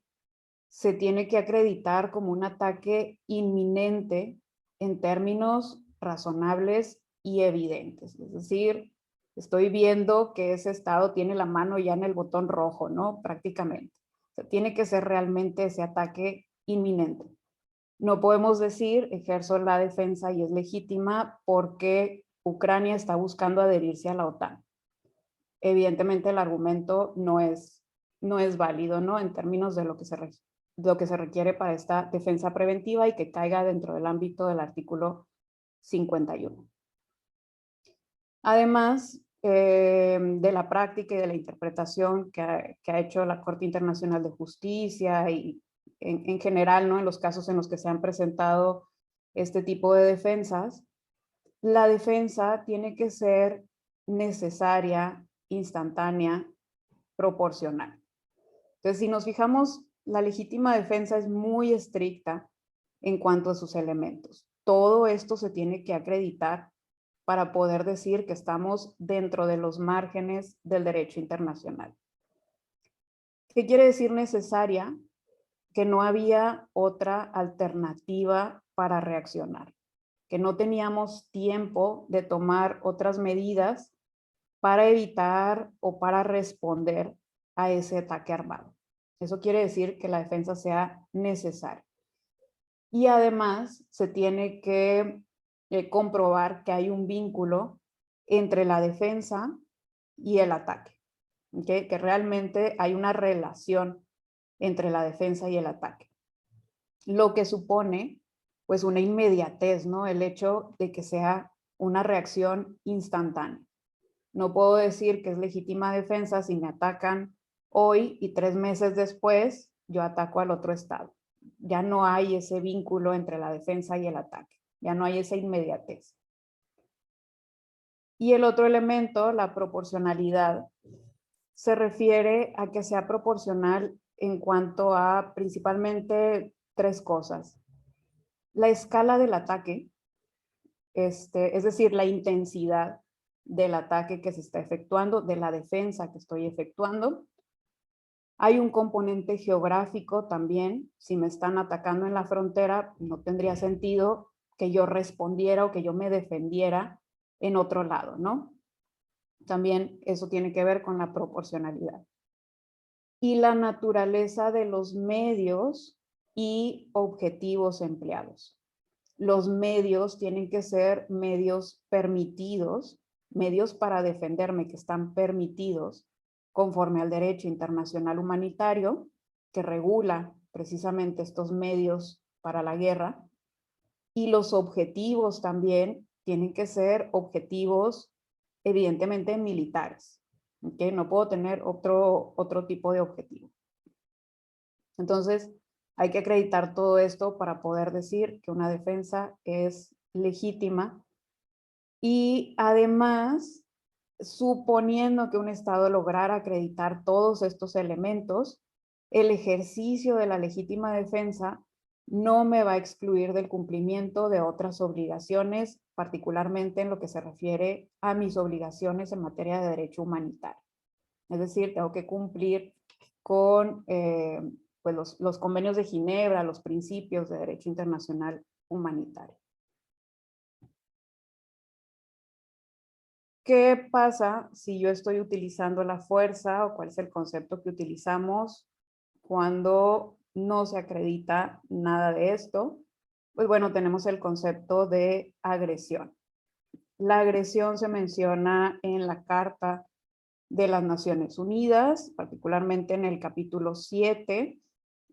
se tiene que acreditar como un ataque inminente en términos razonables y evidentes. Es decir, estoy viendo que ese estado tiene la mano ya en el botón rojo, ¿no? Prácticamente. O sea, tiene que ser realmente ese ataque inminente. No podemos decir, ejerzo la defensa y es legítima porque Ucrania está buscando adherirse a la OTAN. Evidentemente el argumento no es válido, ¿no? En términos de lo que se requiere para esta defensa preventiva y que caiga dentro del ámbito del artículo 51. Además de la práctica y de la interpretación que ha hecho la Corte Internacional de Justicia y en general, ¿no? En los casos en los que se han presentado este tipo de defensas, la defensa tiene que ser necesaria, instantánea, proporcional. Entonces, si nos fijamos, la legítima defensa es muy estricta en cuanto a sus elementos. todo esto se tiene que acreditar para poder decir que estamos dentro de los márgenes del derecho internacional. ¿Qué quiere decir necesaria? Que no había otra alternativa para reaccionar, que no teníamos tiempo de tomar otras medidas para evitar o para responder a ese ataque armado. Eso quiere decir que la defensa sea necesaria. Y además se tiene que comprobar que hay un vínculo entre la defensa y el ataque, ¿okay? Que realmente hay una relación entre la defensa y el ataque. Lo que supone, pues, una inmediatez, ¿no? El hecho de que sea una reacción instantánea. No puedo decir que es legítima defensa si me atacan hoy y 3 meses después yo ataco al otro estado. Ya no hay ese vínculo entre la defensa y el ataque. Ya no hay esa inmediatez. Y el otro elemento, la proporcionalidad, se refiere a que sea proporcional en cuanto a principalmente 3 cosas. La escala del ataque, es decir, la intensidad del ataque que se está efectuando, de la defensa que estoy efectuando. Hay un componente geográfico también. Si me están atacando en la frontera, no tendría sentido que yo respondiera o que yo me defendiera en otro lado, ¿no? También eso tiene que ver con la proporcionalidad. Y la naturaleza de los medios y objetivos empleados. Los medios tienen que ser medios permitidos, medios para defenderme que están permitidos conforme al derecho internacional humanitario que regula precisamente estos medios para la guerra. Y los objetivos también tienen que ser objetivos evidentemente militares. ¿Okay? No puedo tener otro tipo de objetivo. Entonces, hay que acreditar todo esto para poder decir que una defensa es legítima. Y además, suponiendo que un Estado lograra acreditar todos estos elementos, el ejercicio de la legítima defensa no me va a excluir del cumplimiento de otras obligaciones, particularmente en lo que se refiere a mis obligaciones en materia de derecho humanitario. Es decir, tengo que cumplir con pues los convenios de Ginebra, los principios de derecho internacional humanitario. ¿Qué pasa si yo estoy utilizando la fuerza o cuál es el concepto que utilizamos cuando no se acredita nada de esto? Pues bueno, tenemos el concepto de agresión. La agresión se menciona en la Carta de las Naciones Unidas, particularmente en el capítulo 7,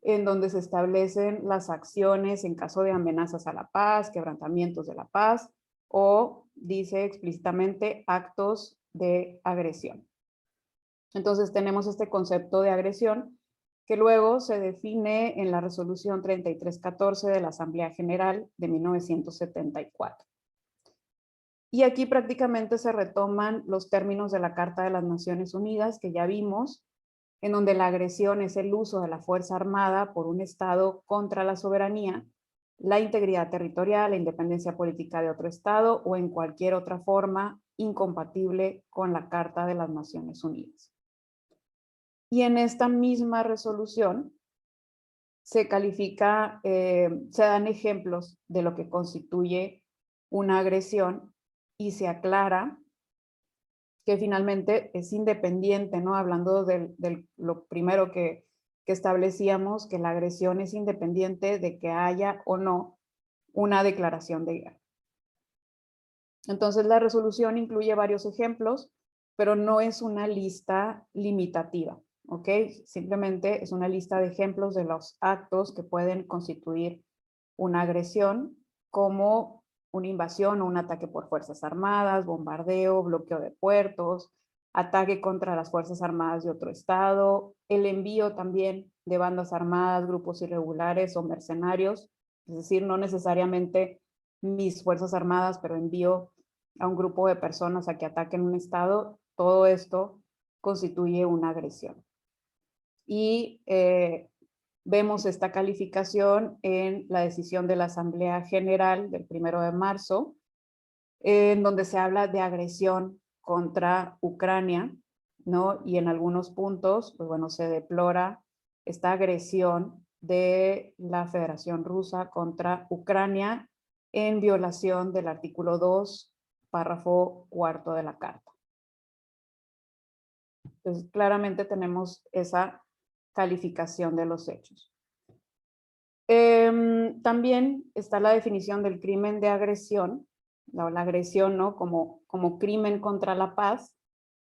en donde se establecen las acciones en caso de amenazas a la paz, quebrantamientos de la paz, o dice explícitamente actos de agresión. Entonces tenemos este concepto de agresión que luego se define en la resolución 3314 de la Asamblea General de 1974. Y aquí prácticamente se retoman los términos de la Carta de las Naciones Unidas que ya vimos, en donde la agresión es el uso de la fuerza armada por un Estado contra la soberanía, la integridad territorial, la independencia política de otro Estado o en cualquier otra forma incompatible con la Carta de las Naciones Unidas. Y en esta misma resolución se califica, se dan ejemplos de lo que constituye una agresión y se aclara que finalmente es independiente, ¿no? Hablando de lo primero que establecíamos, que la agresión es independiente de que haya o no una declaración de guerra. Entonces la resolución incluye varios ejemplos, pero no es una lista limitativa, ¿ok? Simplemente es una lista de ejemplos de los actos que pueden constituir una agresión, como una invasión o un ataque por fuerzas armadas, bombardeo, bloqueo de puertos, ataque contra las fuerzas armadas de otro estado, el envío también de bandas armadas, grupos irregulares o mercenarios, es decir, no necesariamente mis fuerzas armadas, pero envío a un grupo de personas a que ataquen un estado, todo esto constituye una agresión. Y Vemos esta calificación en la decisión de la Asamblea General del 1 de marzo, en donde se habla de agresión contra Ucrania, ¿no? Y en algunos puntos, pues bueno, se deplora esta agresión de la Federación Rusa contra Ucrania en violación del artículo 2, párrafo 4 de la Carta. Entonces, claramente tenemos esa calificación de los hechos. También está la definición del crimen de agresión, la agresión, ¿no? como crimen contra la paz,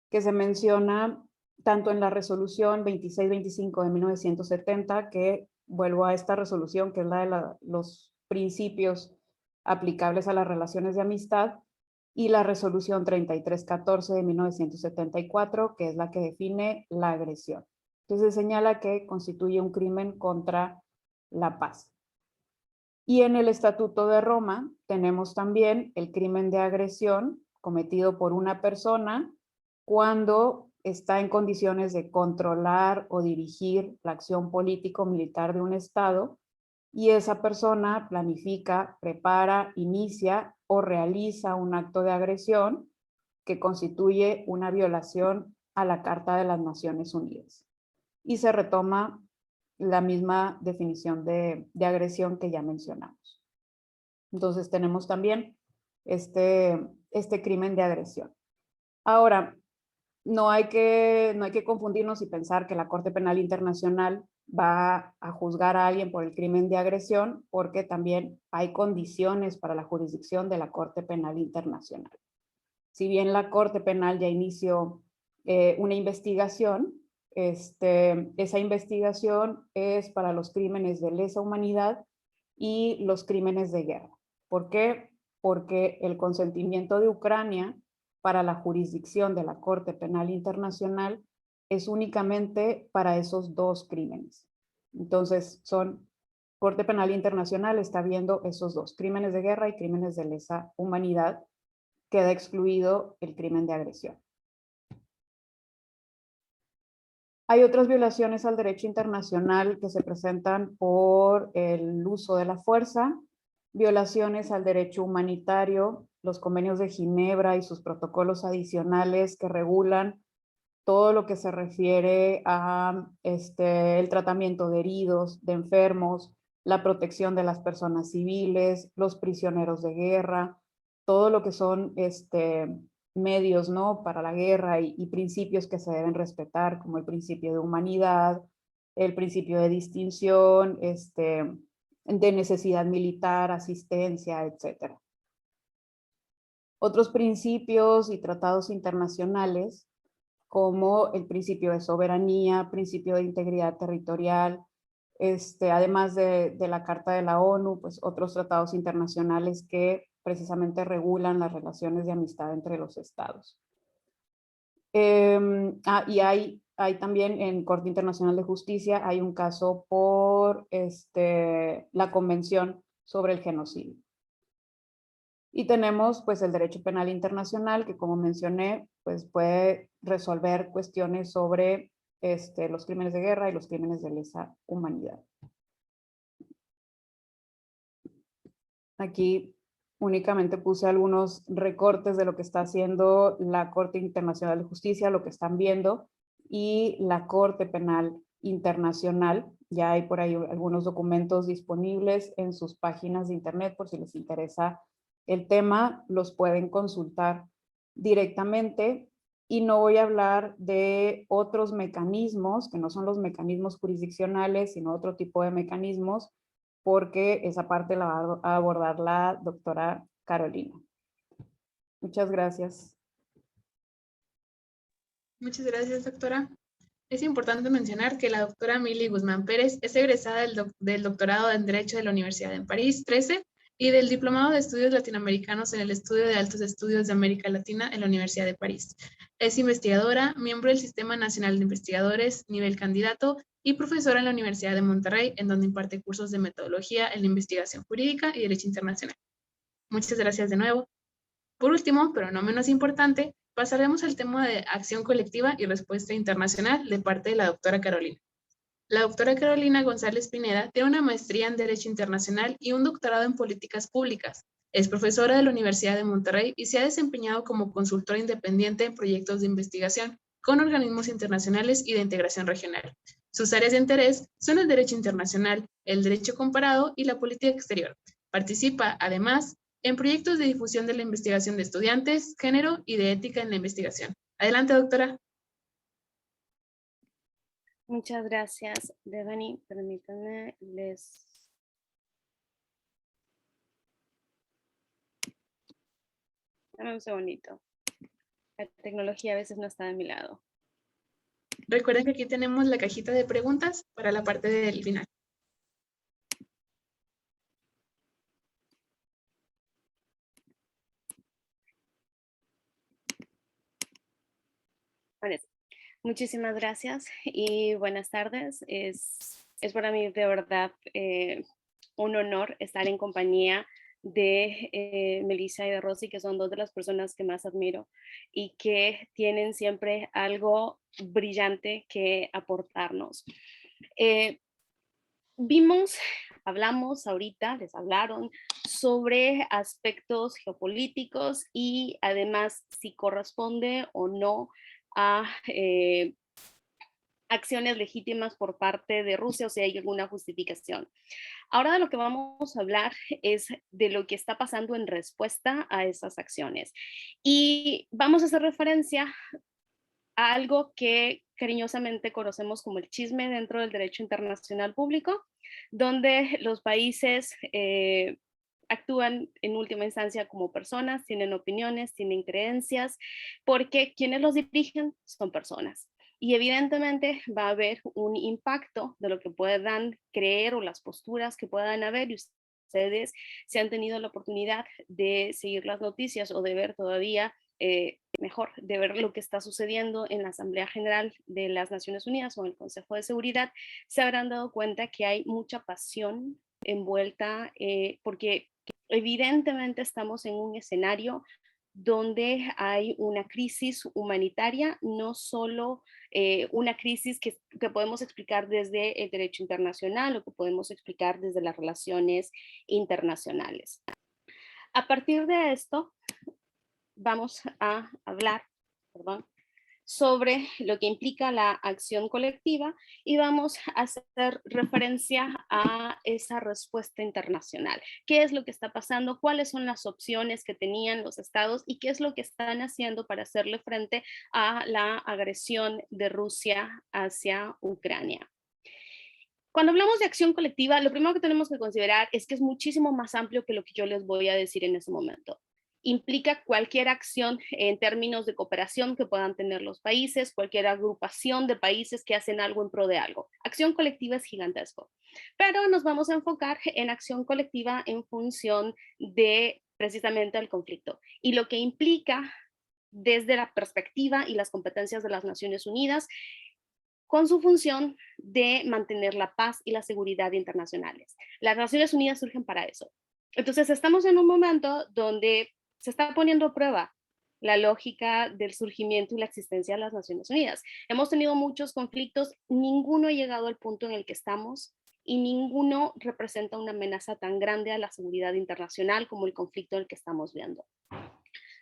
que se menciona tanto en la resolución 2625 de 1970, que vuelvo a esta resolución, que es la de los principios aplicables a las relaciones de amistad, y la resolución 3314 de 1974, que es la que define la agresión. Entonces señala que constituye un crimen contra la paz. Y en el Estatuto de Roma tenemos también el crimen de agresión cometido por una persona cuando está en condiciones de controlar o dirigir la acción político-militar de un Estado, y esa persona planifica, prepara, inicia o realiza un acto de agresión que constituye una violación a la Carta de las Naciones Unidas. Y se retoma la misma definición de agresión que ya mencionamos. Entonces tenemos también este crimen de agresión. Ahora, no hay que confundirnos y pensar que la Corte Penal Internacional va a juzgar a alguien por el crimen de agresión, porque también hay condiciones para la jurisdicción de la Corte Penal Internacional. Si bien la Corte Penal ya inició una investigación, esa investigación es para los crímenes de lesa humanidad y los crímenes de guerra. ¿Por qué? Porque el consentimiento de Ucrania para la jurisdicción de la Corte Penal Internacional es únicamente para esos dos crímenes. Entonces, Corte Penal Internacional está viendo esos dos, crímenes de guerra y crímenes de lesa humanidad. Queda excluido el crimen de agresión. Hay otras violaciones al derecho internacional que se presentan por el uso de la fuerza, violaciones al derecho humanitario, los convenios de Ginebra y sus protocolos adicionales que regulan todo lo que se refiere a el tratamiento de heridos, de enfermos, la protección de las personas civiles, los prisioneros de guerra, todo lo que son medios, ¿no? Para la guerra y principios que se deben respetar, como el principio de humanidad, el principio de distinción, de necesidad militar, asistencia, etc. Otros principios y tratados internacionales, como el principio de soberanía, principio de integridad territorial, además de la Carta de la ONU, pues otros tratados internacionales que precisamente regulan las relaciones de amistad entre los estados. Y hay también en Corte Internacional de Justicia, hay un caso por la Convención sobre el Genocidio. Y tenemos pues el derecho penal internacional que, como mencioné, pues puede resolver cuestiones sobre los crímenes de guerra y los crímenes de lesa humanidad. Aquí únicamente puse algunos recortes de lo que está haciendo la Corte Internacional de Justicia, lo que están viendo, y la Corte Penal Internacional. Ya hay por ahí algunos documentos disponibles en sus páginas de internet por si les interesa el tema, los pueden consultar directamente. Y no voy a hablar de otros mecanismos, que no son los mecanismos jurisdiccionales, sino otro tipo de mecanismos, porque esa parte la va a abordar la doctora Carolina. Muchas gracias. Muchas gracias, doctora. Es importante mencionar que la doctora Mili Guzmán Pérez es egresada del doctorado en Derecho de la Universidad en París 13 y del Diplomado de Estudios Latinoamericanos en el Estudio de Altos Estudios de América Latina en la Universidad de París. Es investigadora, miembro del Sistema Nacional de Investigadores, nivel candidato, y profesora en la Universidad de Monterrey, en donde imparte cursos de metodología en la investigación jurídica y derecho internacional. Muchas gracias de nuevo. Por último, pero no menos importante, pasaremos al tema de acción colectiva y respuesta internacional de parte de la doctora Carolina. La doctora Carolina González Pineda tiene una maestría en Derecho Internacional y un doctorado en Políticas Públicas. Es profesora de la Universidad de Monterrey y se ha desempeñado como consultora independiente en proyectos de investigación con organismos internacionales y de integración regional. Sus áreas de interés son el derecho internacional, el derecho comparado y la política exterior. Participa, además, en proyectos de difusión de la investigación de estudiantes, género y de ética en la investigación. Adelante, doctora. Muchas gracias, Devani. Permítanme, Dame un segundito. La tecnología a veces no está de mi lado. Recuerden que aquí tenemos la cajita de preguntas para la parte del final. Vale. Muchísimas gracias y buenas tardes. Es para mí de verdad un honor estar en compañía de Melissa y de Rosy, que son dos de las personas que más admiro y que tienen siempre algo brillante que aportarnos. Hablamos ahorita, les hablaron sobre aspectos geopolíticos y además si corresponde o no a acciones legítimas por parte de Rusia o si hay alguna justificación. Ahora de lo que vamos a hablar es de lo que está pasando en respuesta a esas acciones. Y vamos a hacer referencia a algo que cariñosamente conocemos como el chisme dentro del derecho internacional público, donde los países actúan en última instancia como personas, tienen opiniones, tienen creencias, porque quienes los dirigen son personas. Y evidentemente va a haber un impacto de lo que puedan creer o las posturas que puedan haber. Y ustedes, si han tenido la oportunidad de seguir las noticias o de ver todavía mejor, de ver lo que está sucediendo en la Asamblea General de las Naciones Unidas o en el Consejo de Seguridad, se habrán dado cuenta que hay mucha pasión envuelta porque evidentemente estamos en un escenario donde hay una crisis humanitaria, no solo una crisis que podemos explicar desde el derecho internacional o que podemos explicar desde las relaciones internacionales. A partir de esto, vamos a hablar, sobre lo que implica la acción colectiva y vamos a hacer referencia a esa respuesta internacional. ¿Qué es lo que está pasando? ¿Cuáles son las opciones que tenían los estados y qué es lo que están haciendo para hacerle frente a la agresión de Rusia hacia Ucrania? Cuando hablamos de acción colectiva, lo primero que tenemos que considerar es que es muchísimo más amplio que lo que yo les voy a decir en ese momento. Implica cualquier acción en términos de cooperación que puedan tener los países, cualquier agrupación de países que hacen algo en pro de algo. Acción colectiva es gigantesco, pero nos vamos a enfocar en acción colectiva en función de precisamente el conflicto y lo que implica desde la perspectiva y las competencias de las Naciones Unidas con su función de mantener la paz y la seguridad internacionales. Las Naciones Unidas surgen para eso. Entonces estamos en un momento donde se está poniendo a prueba la lógica del surgimiento y la existencia de las Naciones Unidas. Hemos tenido muchos conflictos, ninguno ha llegado al punto en el que estamos y ninguno representa una amenaza tan grande a la seguridad internacional como el conflicto en el que estamos viendo.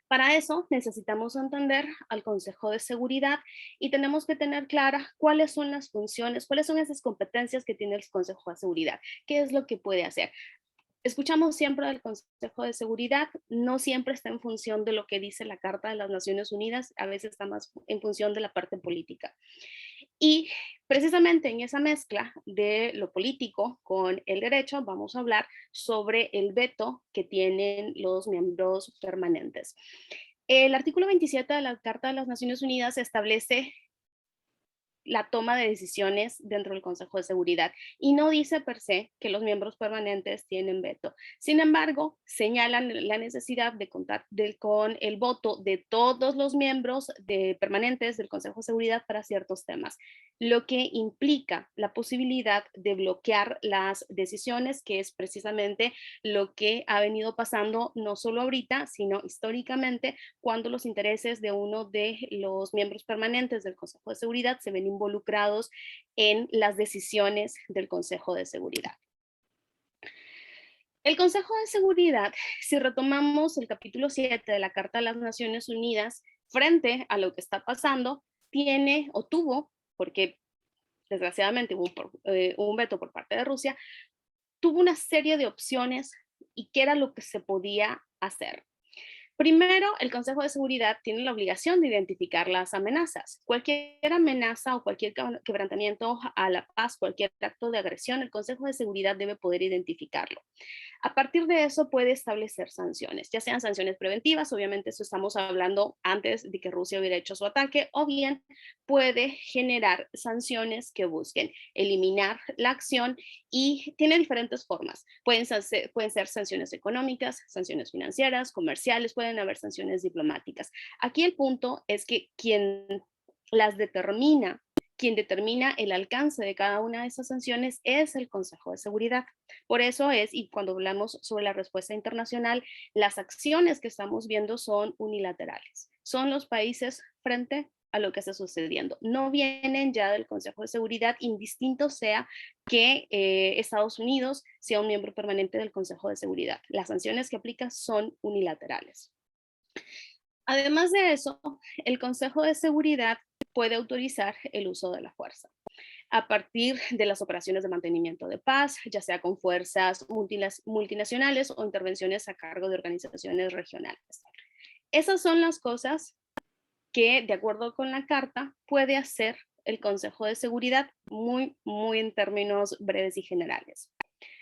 Para eso necesitamos entender al Consejo de Seguridad y tenemos que tener clara cuáles son las funciones, cuáles son esas competencias que tiene el Consejo de Seguridad, qué es lo que puede hacer. Escuchamos siempre del Consejo de Seguridad, no siempre está en función de lo que dice la Carta de las Naciones Unidas, a veces está más en función de la parte política. Y precisamente en esa mezcla de lo político con el derecho vamos a hablar sobre el veto que tienen los miembros permanentes. El artículo 27 de la Carta de las Naciones Unidas establece la toma de decisiones dentro del Consejo de Seguridad y no dice per se que los miembros permanentes tienen veto. Sin embargo, señalan la necesidad de contar con el voto de todos los miembros permanentes del Consejo de Seguridad para ciertos temas, lo que implica la posibilidad de bloquear las decisiones, que es precisamente lo que ha venido pasando no solo ahorita, sino históricamente, cuando los intereses de uno de los miembros permanentes del Consejo de Seguridad se ven involucrados en las decisiones del Consejo de Seguridad. El Consejo de Seguridad, si retomamos el capítulo 7 de la Carta de las Naciones Unidas, frente a lo que está pasando, tiene o tuvo, porque desgraciadamente hubo un veto por parte de Rusia, tuvo una serie de opciones y qué era lo que se podía hacer. Primero, el Consejo de Seguridad tiene la obligación de identificar las amenazas. Cualquier amenaza o cualquier quebrantamiento a la paz, cualquier acto de agresión, el Consejo de Seguridad debe poder identificarlo. A partir de eso puede establecer sanciones, ya sean sanciones preventivas, obviamente eso estamos hablando antes de que Rusia hubiera hecho su ataque, o bien puede generar sanciones que busquen eliminar la acción y tiene diferentes formas. Pueden ser sanciones económicas, sanciones financieras, comerciales, pueden haber sanciones diplomáticas. Aquí el punto es que quien determina el alcance de cada una de esas sanciones es el Consejo de Seguridad. Por eso es, y cuando hablamos sobre la respuesta internacional, las acciones que estamos viendo son unilaterales. Son los países frente a lo que está sucediendo. No vienen ya del Consejo de Seguridad, indistinto sea que Estados Unidos sea un miembro permanente del Consejo de Seguridad. Las sanciones que aplica son unilaterales. Además de eso, el Consejo de Seguridad puede autorizar el uso de la fuerza a partir de las operaciones de mantenimiento de paz, ya sea con fuerzas multinacionales o intervenciones a cargo de organizaciones regionales. Esas son las cosas que, de acuerdo con la Carta, puede hacer el Consejo de Seguridad muy en términos breves y generales.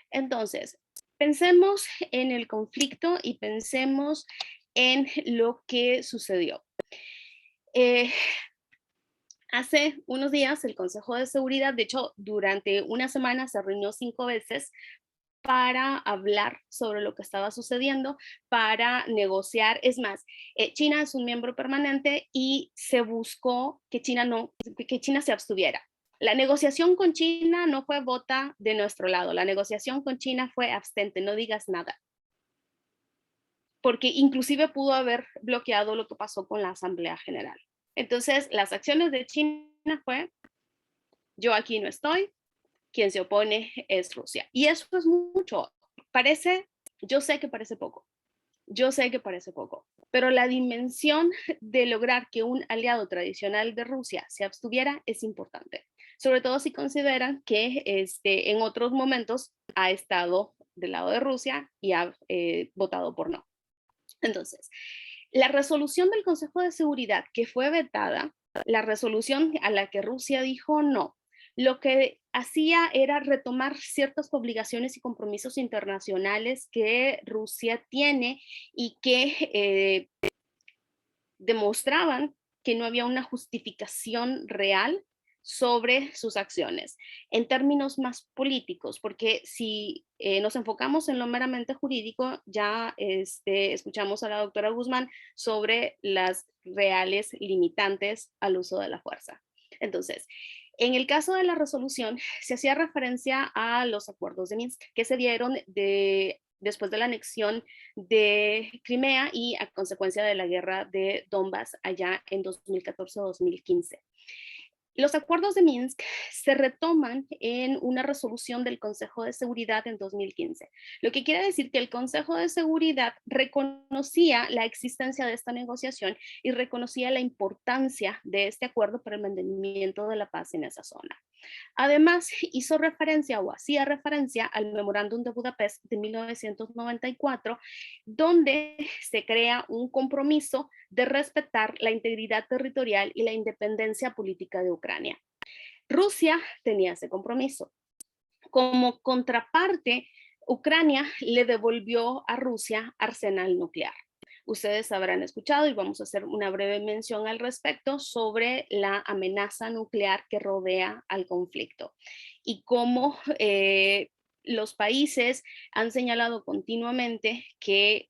Entonces, pensemos en el conflicto y pensemos en lo que sucedió. Hace unos días el Consejo de Seguridad, de hecho, durante una semana se reunió 5 veces para hablar sobre lo que estaba sucediendo, para negociar. Es más, China es un miembro permanente y se buscó que China se abstuviera. La negociación con China no fue vota de nuestro lado, la negociación con China fue abstente, no digas nada. Porque inclusive pudo haber bloqueado lo que pasó con la Asamblea General. Entonces, las acciones de China fue, yo aquí no estoy, quien se opone es Rusia. Y eso es mucho. Yo sé que parece poco, pero la dimensión de lograr que un aliado tradicional de Rusia se abstuviera es importante. Sobre todo si consideran que en otros momentos ha estado del lado de Rusia y ha votado por no. Entonces, la resolución del Consejo de Seguridad que fue vetada, la resolución a la que Rusia dijo no, lo que hacía era retomar ciertas obligaciones y compromisos internacionales que Rusia tiene y que demostraban que no había una justificación real sobre sus acciones en términos más políticos, porque si nos enfocamos en lo meramente jurídico, ya escuchamos a la doctora Guzmán sobre las reales limitantes al uso de la fuerza. Entonces, en el caso de la resolución, se hacía referencia a los acuerdos de Minsk que se dieron después de la anexión de Crimea y a consecuencia de la guerra de Donbass allá en 2014-2015. Los acuerdos de Minsk se retoman en una resolución del Consejo de Seguridad en 2015, lo que quiere decir que el Consejo de Seguridad reconocía la existencia de esta negociación y reconocía la importancia de este acuerdo para el mantenimiento de la paz en esa zona. Además, hizo referencia o hacía referencia al Memorándum de Budapest de 1994, donde se crea un compromiso de respetar la integridad territorial y la independencia política de Ucrania. Rusia tenía ese compromiso. Como contraparte, Ucrania le devolvió a Rusia arsenal nuclear. Ustedes habrán escuchado y vamos a hacer una breve mención al respecto sobre la amenaza nuclear que rodea al conflicto y cómo los países han señalado continuamente que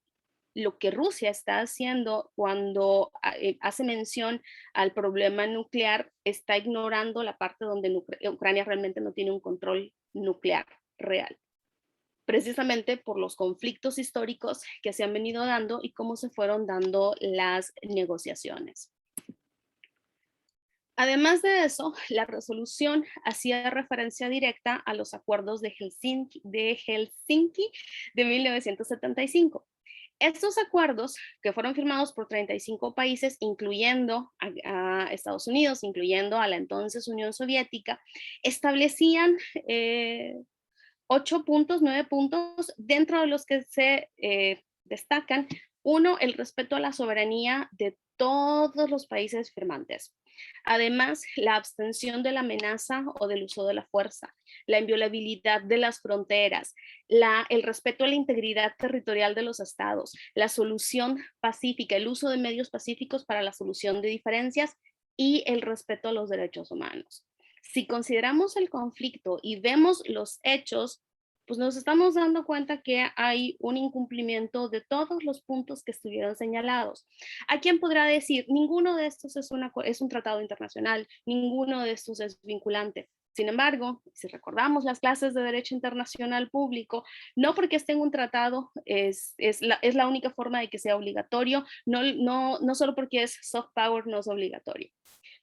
lo que Rusia está haciendo cuando hace mención al problema nuclear está ignorando la parte donde Ucrania realmente no tiene un control nuclear real, precisamente por los conflictos históricos que se han venido dando y cómo se fueron dando las negociaciones. Además de eso, la resolución hacía referencia directa a los acuerdos de Helsinki de 1975. Estos acuerdos, que fueron firmados por 35 países, incluyendo a Estados Unidos, incluyendo a la entonces Unión Soviética, establecían 8 puntos, 9 puntos, dentro de los que se destacan, uno, el respeto a la soberanía de todos los países firmantes. Además, la abstención de la amenaza o del uso de la fuerza, la inviolabilidad de las fronteras, el respeto a la integridad territorial de los estados, la solución pacífica, el uso de medios pacíficos para la solución de diferencias y el respeto a los derechos humanos. Si consideramos el conflicto y vemos los hechos, pues nos estamos dando cuenta que hay un incumplimiento de todos los puntos que estuvieron señalados. ¿A quién podrá decir? Ninguno de estos es un tratado internacional, ninguno de estos es vinculante. Sin embargo, si recordamos las clases de Derecho Internacional Público, no porque esté en un tratado es la única forma de que sea obligatorio, no solo porque es soft power no es obligatorio.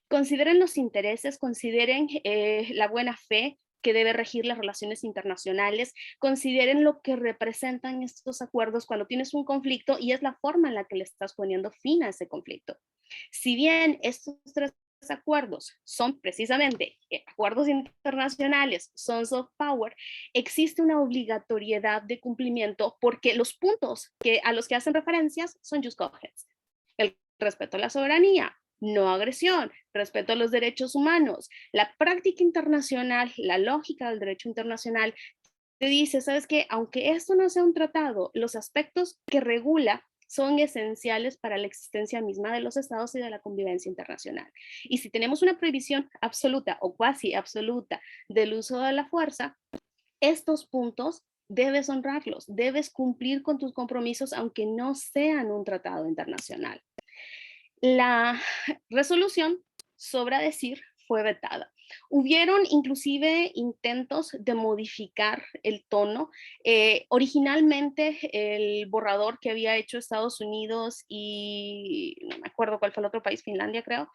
Consideren los intereses, consideren la buena fe que debe regir las relaciones internacionales, consideren lo que representan estos acuerdos cuando tienes un conflicto y es la forma en la que le estás poniendo fin a ese conflicto. Si bien estos 3 acuerdos son precisamente acuerdos internacionales, son soft power, existe una obligatoriedad de cumplimiento porque los puntos a los que hacen referencias son just cause. El respeto a la soberanía, no agresión, respeto a los derechos humanos. La práctica internacional, la lógica del derecho internacional te dice, ¿sabes qué? Aunque esto no sea un tratado, los aspectos que regula son esenciales para la existencia misma de los estados y de la convivencia internacional. Y si tenemos una prohibición absoluta o cuasi absoluta del uso de la fuerza, estos puntos debes honrarlos, debes cumplir con tus compromisos aunque no sean un tratado internacional. La resolución, sobra decir, fue vetada. Hubieron inclusive intentos de modificar el tono. Originalmente el borrador que había hecho Estados Unidos y no me acuerdo cuál fue el otro país, Finlandia creo,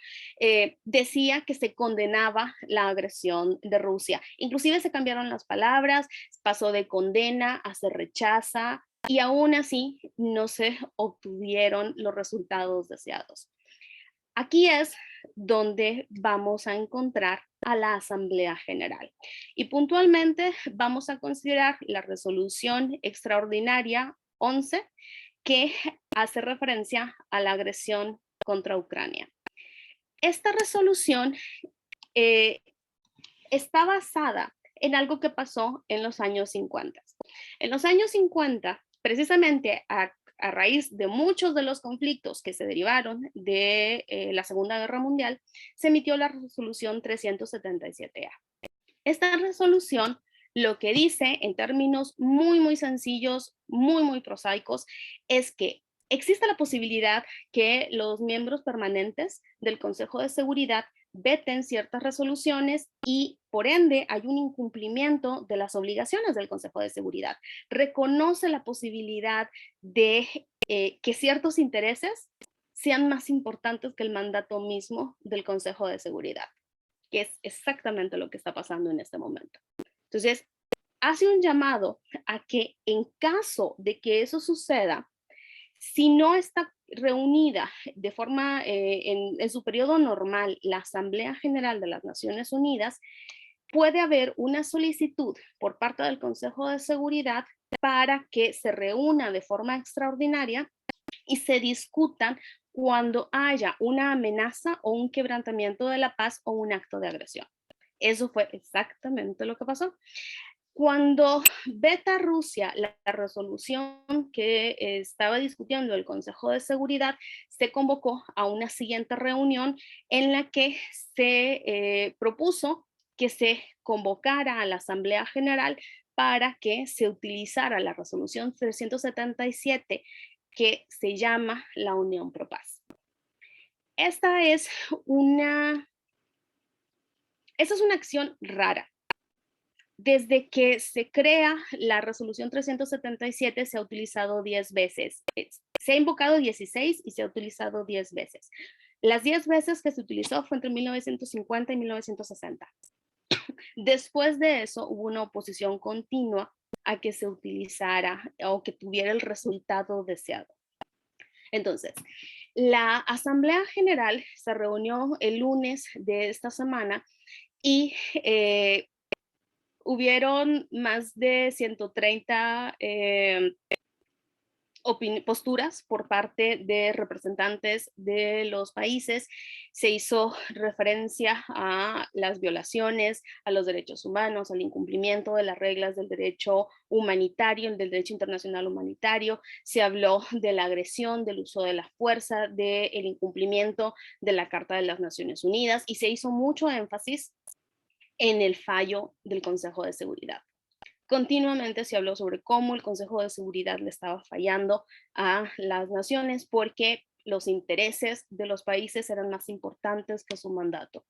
decía que se condenaba la agresión de Rusia. Inclusive se cambiaron las palabras, pasó de condena a se rechaza y aún así no se obtuvieron los resultados deseados. Aquí es donde vamos a encontrar a la Asamblea General. Y puntualmente vamos a considerar la resolución extraordinaria 11 que hace referencia a la agresión contra Ucrania. Esta resolución está basada en algo que pasó en los años 50. En los años 50, precisamente a raíz de muchos de los conflictos que se derivaron de la Segunda Guerra Mundial, se emitió la resolución 377A. Esta resolución lo que dice en términos muy sencillos, muy prosaicos, es que existe la posibilidad que los miembros permanentes del Consejo de Seguridad veten ciertas resoluciones y por ende hay un incumplimiento de las obligaciones del Consejo de Seguridad. Reconoce la posibilidad de que ciertos intereses sean más importantes que el mandato mismo del Consejo de Seguridad, que es exactamente lo que está pasando en este momento. Entonces, hace un llamado a que en caso de que eso suceda, si no está reunida de forma en su periodo normal la Asamblea General de las Naciones Unidas, puede haber una solicitud por parte del Consejo de Seguridad para que se reúna de forma extraordinaria y se discutan cuando haya una amenaza o un quebrantamiento de la paz o un acto de agresión. Eso fue exactamente lo que pasó. Cuando veta Rusia la resolución que estaba discutiendo el Consejo de Seguridad, se convocó a una siguiente reunión en la que se propuso que se convocara a la Asamblea General para que se utilizara la resolución 377 que se llama la Unión Pro Paz. Esta es una acción rara. Desde que se crea la resolución 377 se ha utilizado 10 veces. Se ha invocado 16 y se ha utilizado 10 veces. Las 10 veces que se utilizó fue entre 1950 y 1960. Después de eso hubo una oposición continua a que se utilizara o que tuviera el resultado deseado. Entonces, la Asamblea General se reunió el lunes de esta semana y hubieron más de 130 posturas por parte de representantes de los países. Se hizo referencia a las violaciones a los derechos humanos, al incumplimiento de las reglas del derecho humanitario, del derecho internacional humanitario. Se habló de la agresión, del uso de la fuerza, del incumplimiento de la Carta de las Naciones Unidas, y se hizo mucho énfasis en el fallo del Consejo de Seguridad. Continuamente se habló sobre cómo el Consejo de Seguridad le estaba fallando a las naciones porque los intereses de los países eran más importantes que su mandato.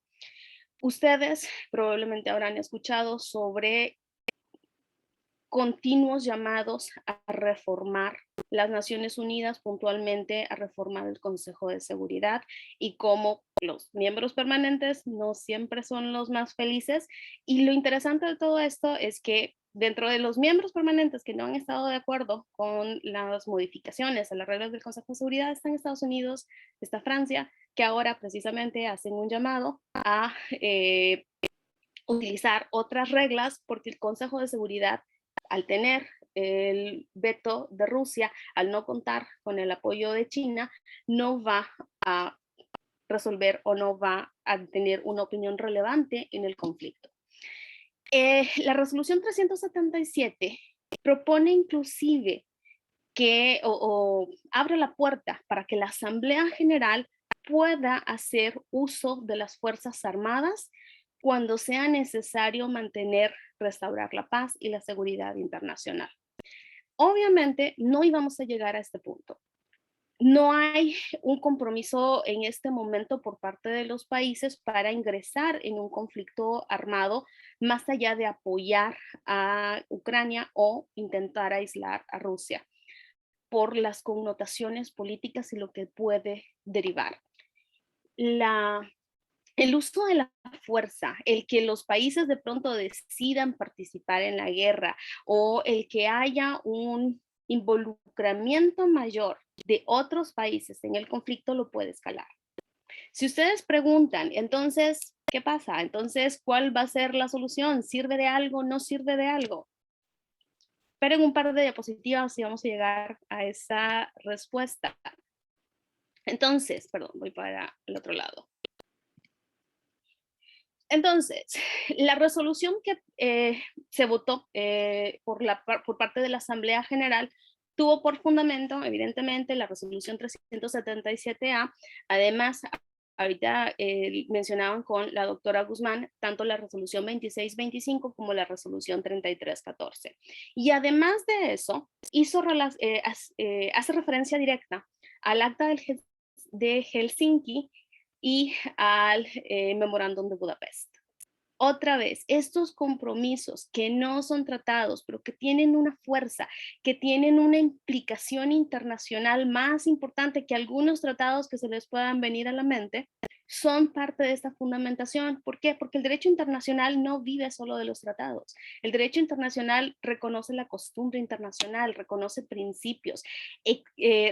Ustedes probablemente habrán escuchado sobre continuos llamados a reformar las Naciones Unidas, puntualmente a reformar el Consejo de Seguridad, y cómo los miembros permanentes no siempre son los más felices. Y lo interesante de todo esto es que dentro de los miembros permanentes que no han estado de acuerdo con las modificaciones a las reglas del Consejo de Seguridad están Estados Unidos, está Francia, que ahora precisamente hacen un llamado a utilizar otras reglas, porque el Consejo de Seguridad, al tener el veto de Rusia, al no contar con el apoyo de China, no va a resolver o no va a tener una opinión relevante en el conflicto. La resolución 377 propone inclusive que o abre la puerta para que la Asamblea General pueda hacer uso de las Fuerzas Armadas cuando sea necesario restaurar la paz y la seguridad internacional. Obviamente no íbamos a llegar a este punto. No hay un compromiso en este momento por parte de los países para ingresar en un conflicto armado más allá de apoyar a Ucrania o intentar aislar a Rusia por las connotaciones políticas y lo que puede derivar. El uso de la fuerza, el que los países de pronto decidan participar en la guerra o el que haya un involucramiento mayor de otros países en el conflicto lo puede escalar. Si ustedes preguntan, entonces, ¿qué pasa? Entonces, ¿cuál va a ser la solución? ¿Sirve de algo? ¿No sirve de algo? Esperen un par de diapositivas y vamos a llegar a esa respuesta. Entonces, perdón, voy para el otro lado. Entonces, la resolución que se votó por parte de la Asamblea General tuvo por fundamento, evidentemente, la resolución 377A. Además, ahorita mencionaban con la doctora Guzmán, tanto la resolución 2625 como la resolución 3314. Y además de eso, hace referencia directa al acta de Helsinki y al memorándum de Budapest. Otra vez, estos compromisos que no son tratados, pero que tienen una fuerza, que tienen una implicación internacional más importante que algunos tratados que se les puedan venir a la mente, son parte de esta fundamentación. ¿Por qué? Porque el derecho internacional no vive solo de los tratados. El derecho internacional reconoce la costumbre internacional, reconoce principios,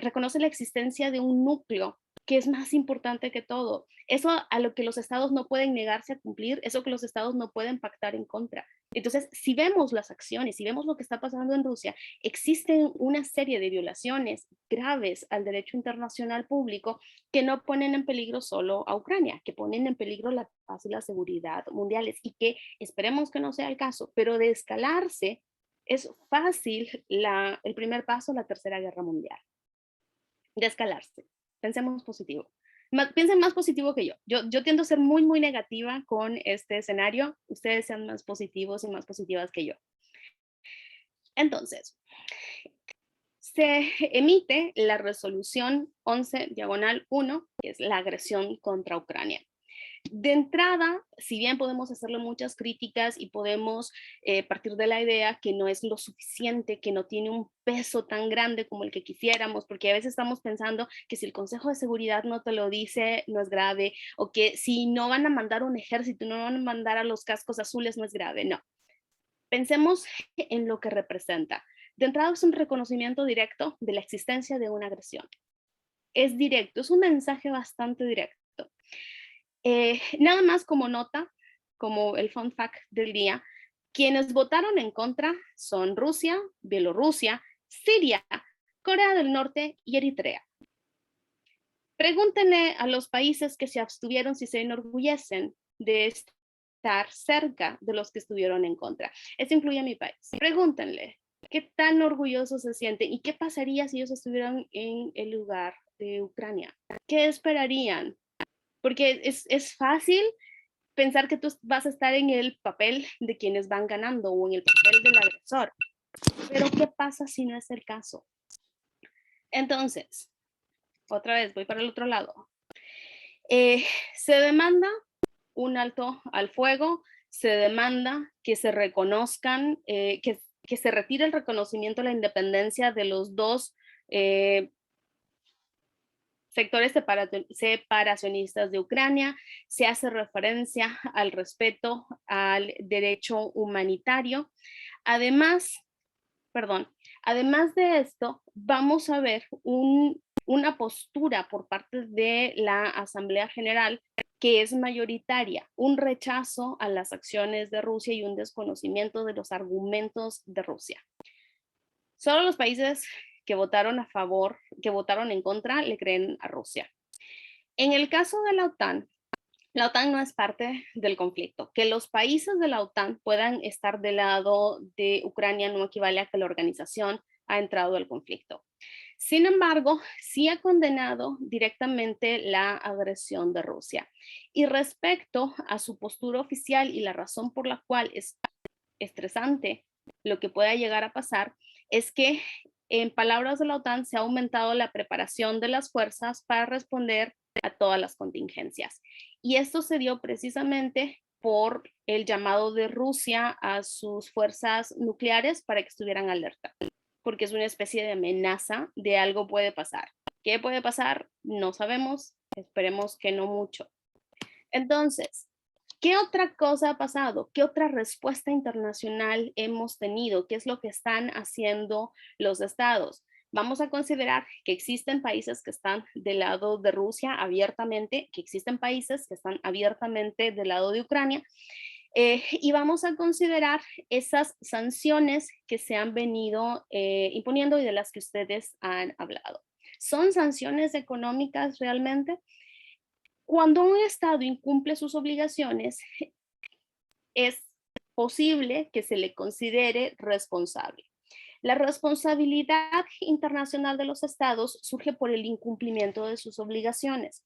reconoce la existencia de un núcleo que es más importante que todo. Eso a lo que los estados no pueden negarse a cumplir, eso que los estados no pueden pactar en contra. Entonces, si vemos las acciones, si vemos lo que está pasando en Rusia, existen una serie de violaciones graves al derecho internacional público que no ponen en peligro solo a Ucrania, que ponen en peligro la paz y la seguridad mundiales, y que esperemos que no sea el caso, pero de escalarse es fácil el primer paso, la Tercera Guerra Mundial. De escalarse. Pensemos positivo. Piensen más positivo que yo. Yo tiendo a ser muy, muy negativa con este escenario. Ustedes sean más positivos y más positivas que yo. Entonces, se emite la resolución 11/1, que es la agresión contra Ucrania. De entrada, si bien podemos hacerle muchas críticas y podemos partir de la idea que no es lo suficiente, que no tiene un peso tan grande como el que quisiéramos, porque a veces estamos pensando que si el Consejo de Seguridad no te lo dice, no es grave, o que si no van a mandar un ejército, no van a mandar a los cascos azules, no es grave, no. Pensemos en lo que representa. De entrada es un reconocimiento directo de la existencia de una agresión. Es directo, es un mensaje bastante directo. Nada más como nota, como el fun fact del día, quienes votaron en contra son Rusia, Bielorrusia, Siria, Corea del Norte y Eritrea. Pregúntenle a los países que se abstuvieron si se enorgullecen de estar cerca de los que estuvieron en contra. Eso incluye a mi país. Pregúntenle qué tan orgullosos se sienten y qué pasaría si ellos estuvieran en el lugar de Ucrania. ¿Qué esperarían? Porque es fácil pensar que tú vas a estar en el papel de quienes van ganando o en el papel del agresor. Pero ¿qué pasa si no es el caso? Entonces, otra vez, voy para el otro lado. Se demanda un alto al fuego, se demanda que se reconozcan, que se retire el reconocimiento a la independencia de los dos sectores separacionistas de Ucrania, se hace referencia al respeto al derecho humanitario. Además de esto, vamos a ver una postura por parte de la Asamblea General que es mayoritaria, un rechazo a las acciones de Rusia y un desconocimiento de los argumentos de Rusia. Solo los países que votaron a favor, que votaron en contra, le creen a Rusia. En el caso de la OTAN no es parte del conflicto. Que los países de la OTAN puedan estar del lado de Ucrania no equivale a que la organización ha entrado al conflicto. Sin embargo, sí ha condenado directamente la agresión de Rusia. Y respecto a su postura oficial y la razón por la cual es estresante lo que pueda llegar a pasar, es que en palabras de la OTAN se ha aumentado la preparación de las fuerzas para responder a todas las contingencias. Y esto se dio precisamente por el llamado de Rusia a sus fuerzas nucleares para que estuvieran alerta, porque es una especie de amenaza de algo puede pasar. ¿Qué puede pasar? No sabemos, esperemos que no mucho. Entonces, ¿qué otra cosa ha pasado? ¿Qué otra respuesta internacional hemos tenido? ¿Qué es lo que están haciendo los estados? Vamos a considerar que existen países que están del lado de Rusia abiertamente, que existen países que están abiertamente del lado de Ucrania, y vamos a considerar esas sanciones que se han venido imponiendo y de las que ustedes han hablado. ¿Son sanciones económicas realmente? Cuando un Estado incumple sus obligaciones, es posible que se le considere responsable. La responsabilidad internacional de los Estados surge por el incumplimiento de sus obligaciones.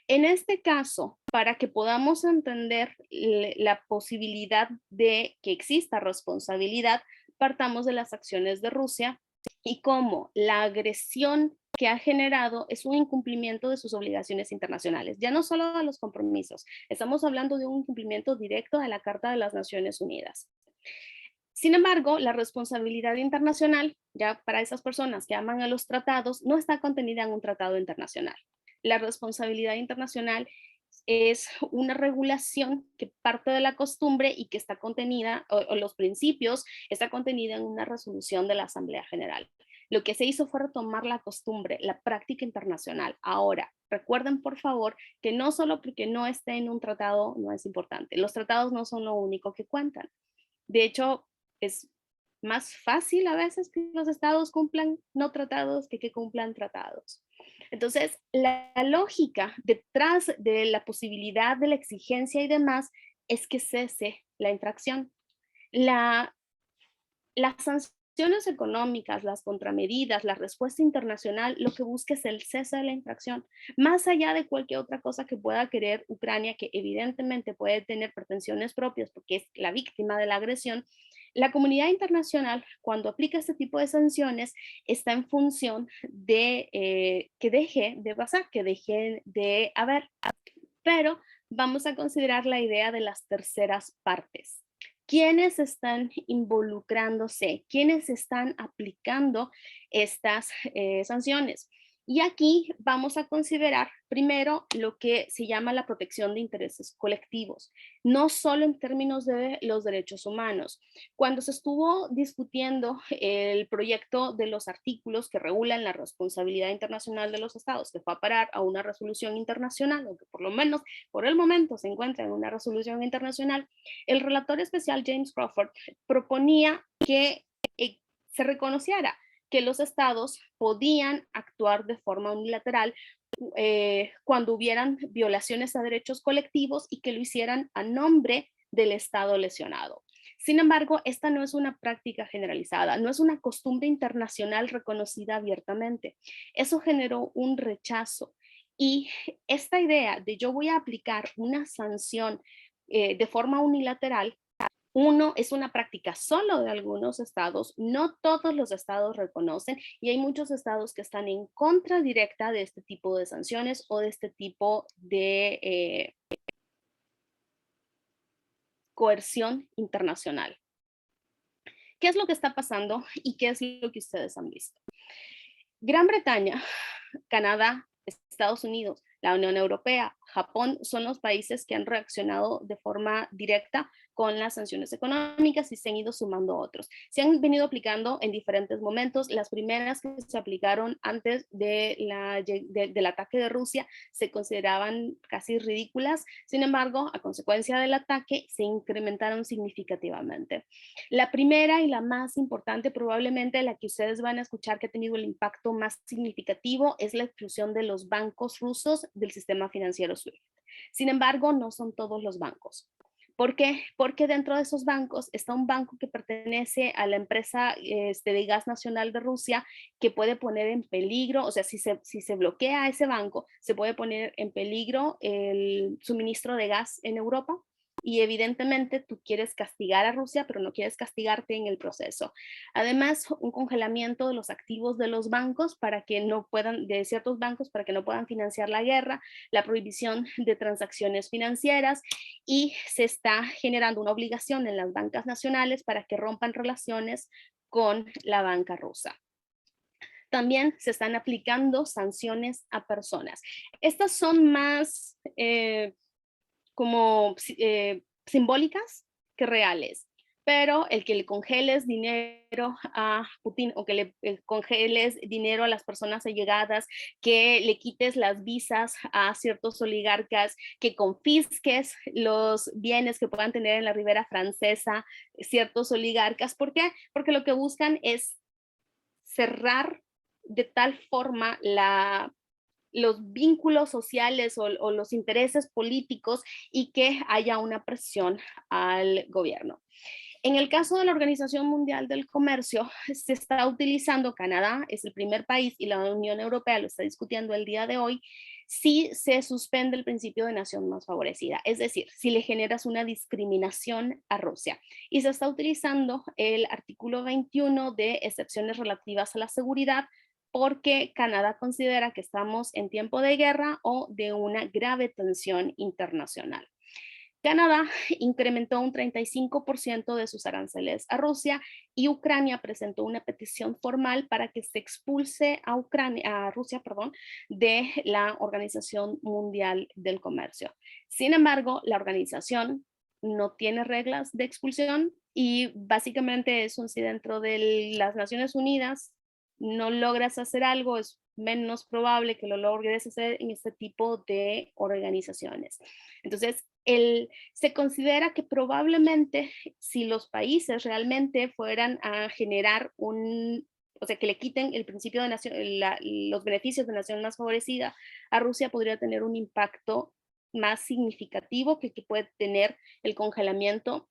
En este caso, para que podamos entender la posibilidad de que exista responsabilidad, partamos de las acciones de Rusia y cómo la agresión que ha generado es un incumplimiento de sus obligaciones internacionales, ya no solo de los compromisos, estamos hablando de un incumplimiento directo de la Carta de las Naciones Unidas. Sin embargo, la responsabilidad internacional, ya para esas personas que aman a los tratados, no está contenida en un tratado internacional. La responsabilidad internacional es una regulación que parte de la costumbre y que está contenida, o los principios, está contenida en una resolución de la Asamblea General. Lo que se hizo fue retomar la costumbre, la práctica internacional. Ahora, recuerden por favor que no solo porque no esté en un tratado no es importante. Los tratados no son lo único que cuentan. De hecho, es más fácil a veces que los estados cumplan no tratados que cumplan tratados. Entonces, la lógica detrás de la posibilidad de la exigencia y demás es que cese la infracción. Las sanciones económicas, las contramedidas, la respuesta internacional, lo que busca es el cese de la infracción, más allá de cualquier otra cosa que pueda querer Ucrania, que evidentemente puede tener pretensiones propias porque es la víctima de la agresión. La comunidad internacional, cuando aplica este tipo de sanciones, está en función de que deje de pasar, que deje de haber. Pero vamos a considerar la idea de las terceras partes. ¿Quiénes están involucrándose? ¿Quiénes están aplicando estas sanciones? Y aquí vamos a considerar primero lo que se llama la protección de intereses colectivos, no solo en términos de los derechos humanos. Cuando se estuvo discutiendo el proyecto de los artículos que regulan la responsabilidad internacional de los estados, que fue a parar a una resolución internacional, o que por lo menos por el momento se encuentra en una resolución internacional, el relator especial James Crawford proponía que se reconociera que los estados podían actuar de forma unilateral cuando hubieran violaciones a derechos colectivos y que lo hicieran a nombre del estado lesionado. Sin embargo, esta no es una práctica generalizada, no es una costumbre internacional reconocida abiertamente. Eso generó un rechazo y esta idea de yo voy a aplicar una sanción de forma unilateral, uno, es una práctica solo de algunos estados, no todos los estados reconocen y hay muchos estados que están en contra directa de este tipo de sanciones o de este tipo de coerción internacional. ¿Qué es lo que está pasando y qué es lo que ustedes han visto? Gran Bretaña, Canadá, Estados Unidos, la Unión Europea, Japón son los países que han reaccionado de forma directa con las sanciones económicas y se han ido sumando otros. Se han venido aplicando en diferentes momentos. Las primeras que se aplicaron antes del ataque de Rusia se consideraban casi ridículas. Sin embargo, a consecuencia del ataque, se incrementaron significativamente. La primera y la más importante, probablemente la que ustedes van a escuchar que ha tenido el impacto más significativo, es la exclusión de los bancos rusos del sistema financiero SWIFT. Sin embargo, no son todos los bancos. ¿Por qué? Porque dentro de esos bancos está un banco que pertenece a la empresa de gas nacional de Rusia que puede poner en peligro, o sea, si se bloquea ese banco, se puede poner en peligro el suministro de gas en Europa. Y evidentemente tú quieres castigar a Rusia, pero no quieres castigarte en el proceso. Además, un congelamiento de los activos de los bancos para que no puedan, de ciertos bancos para que no puedan financiar la guerra, la prohibición de transacciones financieras y se está generando una obligación en las bancas nacionales para que rompan relaciones con la banca rusa. También se están aplicando sanciones a personas. Estas son más como simbólicas que reales, pero el que le congeles dinero a Putin o que le congeles dinero a las personas allegadas, que le quites las visas a ciertos oligarcas, que confisques los bienes que puedan tener en la Ribera Francesa ciertos oligarcas. ¿Por qué? Porque lo que buscan es cerrar de tal forma los vínculos sociales o los intereses políticos y que haya una presión al gobierno. En el caso de la Organización Mundial del Comercio, se está utilizando, Canadá es el primer país y la Unión Europea lo está discutiendo el día de hoy, si se suspende el principio de nación más favorecida, es decir, si le generas una discriminación a Rusia. Y se está utilizando el artículo 21 de excepciones relativas a la seguridad porque Canadá considera que estamos en tiempo de guerra o de una grave tensión internacional. Canadá incrementó un 35% de sus aranceles a Rusia y Ucrania presentó una petición formal para que se expulse a Rusia de la Organización Mundial del Comercio. Sin embargo, la organización no tiene reglas de expulsión y básicamente es si dentro de las Naciones Unidas no logras hacer algo, es menos probable que lo logres hacer en este tipo de organizaciones. Entonces, se considera que probablemente si los países realmente fueran a generar o sea, que le quiten el principio de los beneficios de nación más favorecida a Rusia, podría tener un impacto más significativo que puede tener el congelamiento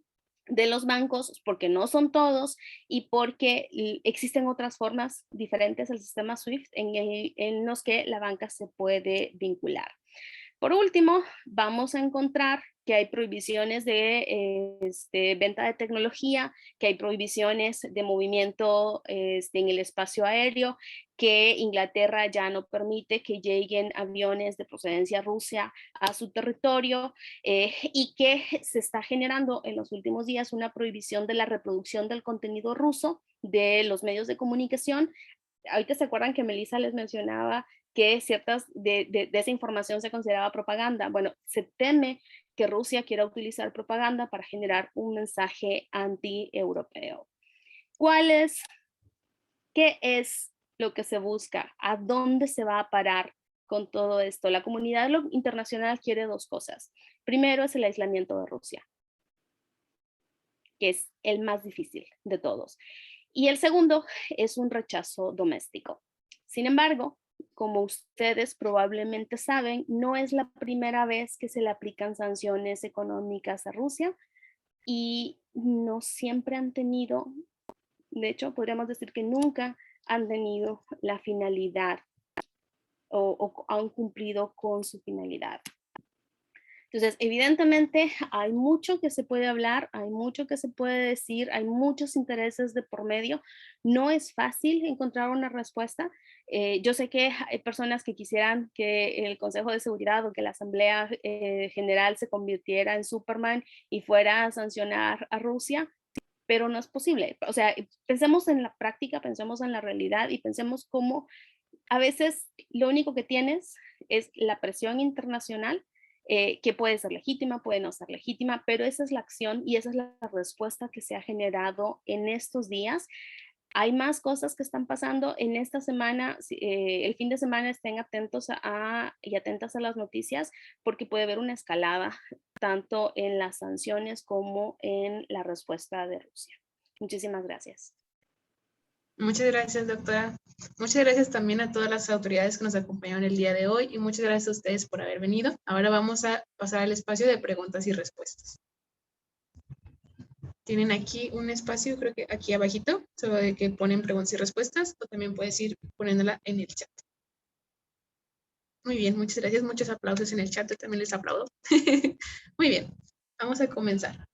de los bancos, porque no son todos y porque existen otras formas diferentes al sistema SWIFT en los que la banca se puede vincular. Por último, vamos a encontrar que hay prohibiciones de venta de tecnología, que hay prohibiciones de movimiento en el espacio aéreo, que Inglaterra ya no permite que lleguen aviones de procedencia rusa a su territorio y que se está generando en los últimos días una prohibición de la reproducción del contenido ruso de los medios de comunicación. Ahorita se acuerdan que Melissa les mencionaba que ciertas de esa información se consideraba propaganda. Bueno, se teme que Rusia quiera utilizar propaganda para generar un mensaje anti-europeo. ¿Qué es lo que se busca? ¿A dónde se va a parar con todo esto? La comunidad internacional quiere dos cosas. Primero es el aislamiento de Rusia, que es el más difícil de todos. Y el segundo es un rechazo doméstico. Sin embargo, como ustedes probablemente saben, no es la primera vez que se le aplican sanciones económicas a Rusia y no siempre han tenido, de hecho, podríamos decir que nunca han tenido la finalidad o han cumplido con su finalidad. Entonces, evidentemente hay mucho que se puede hablar, hay mucho que se puede decir, hay muchos intereses de por medio. No es fácil encontrar una respuesta. Yo sé que hay personas que quisieran que el Consejo de Seguridad o que la Asamblea General se convirtiera en Superman y fuera a sancionar a Rusia, pero no es posible. O sea, pensemos en la práctica, pensemos en la realidad y pensemos cómo a veces lo único que tienes es la presión internacional, que puede ser legítima, puede no ser legítima, pero esa es la acción y esa es la respuesta que se ha generado en estos días. Hay más cosas que están pasando en esta semana. El fin de semana estén atentos y atentas a las noticias porque puede haber una escalada tanto en las sanciones como en la respuesta de Rusia. Muchísimas gracias. Muchas gracias, doctora. Muchas gracias también a todas las autoridades que nos acompañaron el día de hoy y muchas gracias a ustedes por haber venido. Ahora vamos a pasar al espacio de preguntas y respuestas. Tienen aquí un espacio, creo que aquí abajito, sobre que ponen preguntas y respuestas o también puedes ir poniéndola en el chat. Muy bien, muchas gracias. Muchos aplausos en el chat, yo también les aplaudo. Muy bien, vamos a comenzar.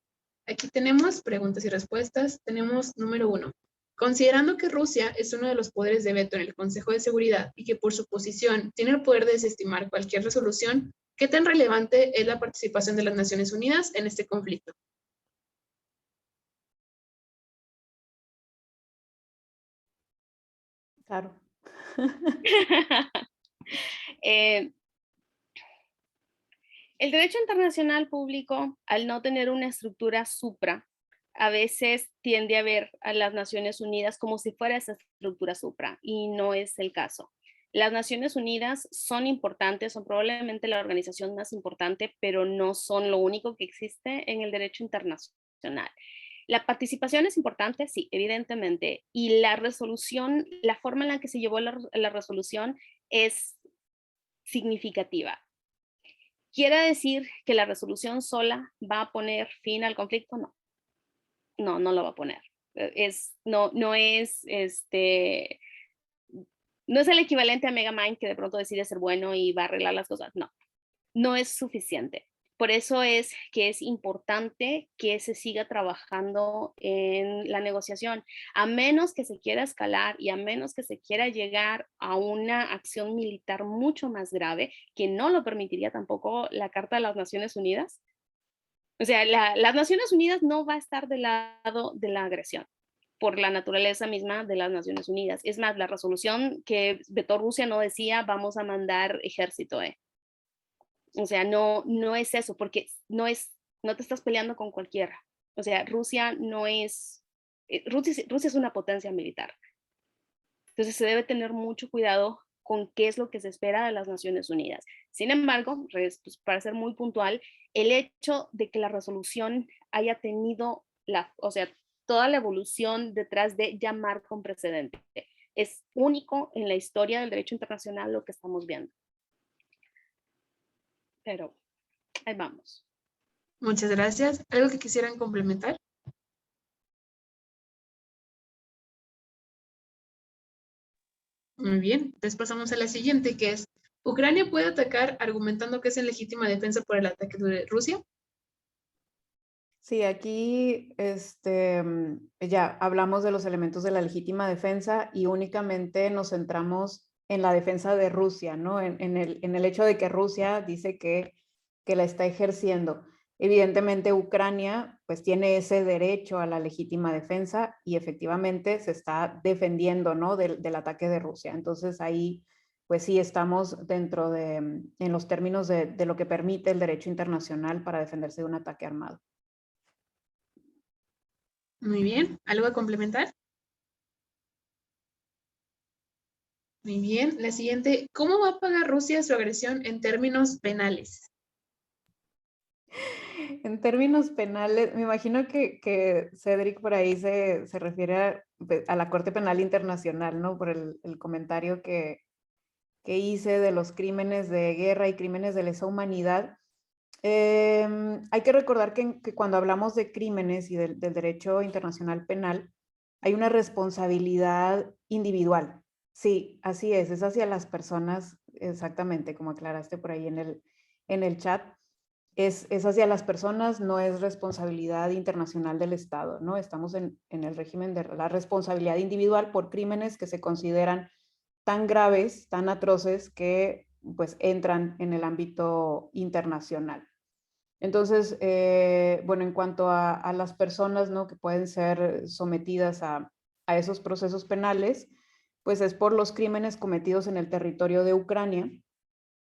Aquí tenemos preguntas y respuestas. Tenemos número 1. Considerando que Rusia es uno de los poderes de veto en el Consejo de Seguridad y que por su posición tiene el poder de desestimar cualquier resolución, ¿qué tan relevante es la participación de las Naciones Unidas en este conflicto? Claro. El derecho internacional público, al no tener una estructura supra, a veces tiende a ver a las Naciones Unidas como si fuera esa estructura supra, y no es el caso. Las Naciones Unidas son importantes, son probablemente la organización más importante, pero no son lo único que existe en el derecho internacional. La participación es importante, sí, evidentemente, y la resolución, la forma en la que se llevó la resolución es significativa. ¿Quiere decir que la resolución sola va a poner fin al conflicto? No. No lo va a poner. No es el equivalente a Megamind que de pronto decide ser bueno y va a arreglar las cosas. No es suficiente. Por eso es que es importante que se siga trabajando en la negociación, a menos que se quiera escalar y a menos que se quiera llegar a una acción militar mucho más grave, que no lo permitiría tampoco la Carta de las Naciones Unidas. O sea, las Naciones Unidas no va a estar del lado de la agresión por la naturaleza misma de las Naciones Unidas. Es más, la resolución que vetó Rusia no decía vamos a mandar ejército. O sea, no es eso, porque no te estás peleando con cualquiera. O sea, Rusia es una potencia militar. Entonces se debe tener mucho cuidado con qué es lo que se espera de las Naciones Unidas. Sin embargo, pues, para ser muy puntual, el hecho de que la resolución haya tenido toda la evolución detrás de llamar con precedente es único en la historia del derecho internacional lo que estamos viendo. Pero ahí vamos. Muchas gracias. ¿Algo que quisieran complementar? Muy bien, entonces pasamos a la siguiente, que es, ¿Ucrania puede atacar argumentando que es en legítima defensa por el ataque de Rusia? Sí, aquí ya hablamos de los elementos de la legítima defensa y únicamente nos centramos en la defensa de Rusia, ¿no? En el hecho de que Rusia dice que la está ejerciendo. Evidentemente Ucrania pues tiene ese derecho a la legítima defensa y efectivamente se está defendiendo, ¿no? del ataque de Rusia. Entonces ahí pues sí estamos dentro en los términos de lo que permite el derecho internacional para defenderse de un ataque armado. Muy bien. ¿Algo a complementar? Muy bien. La siguiente, ¿cómo va a pagar Rusia su agresión en términos penales? En términos penales, me imagino que Cedric por ahí se refiere a la Corte Penal Internacional, ¿no? Por el comentario que hice de los crímenes de guerra y crímenes de lesa humanidad. Hay que recordar que cuando hablamos de crímenes y del derecho internacional penal, hay una responsabilidad individual. Sí, así es hacia las personas, exactamente, como aclaraste por ahí en el chat. Es hacia las personas, no es responsabilidad internacional del Estado, ¿no? Estamos en el régimen de la responsabilidad individual por crímenes que se consideran tan graves, tan atroces, que pues entran en el ámbito internacional. Entonces, bueno, en cuanto a las personas, ¿no? que pueden ser sometidas a esos procesos penales, pues es por los crímenes cometidos en el territorio de Ucrania.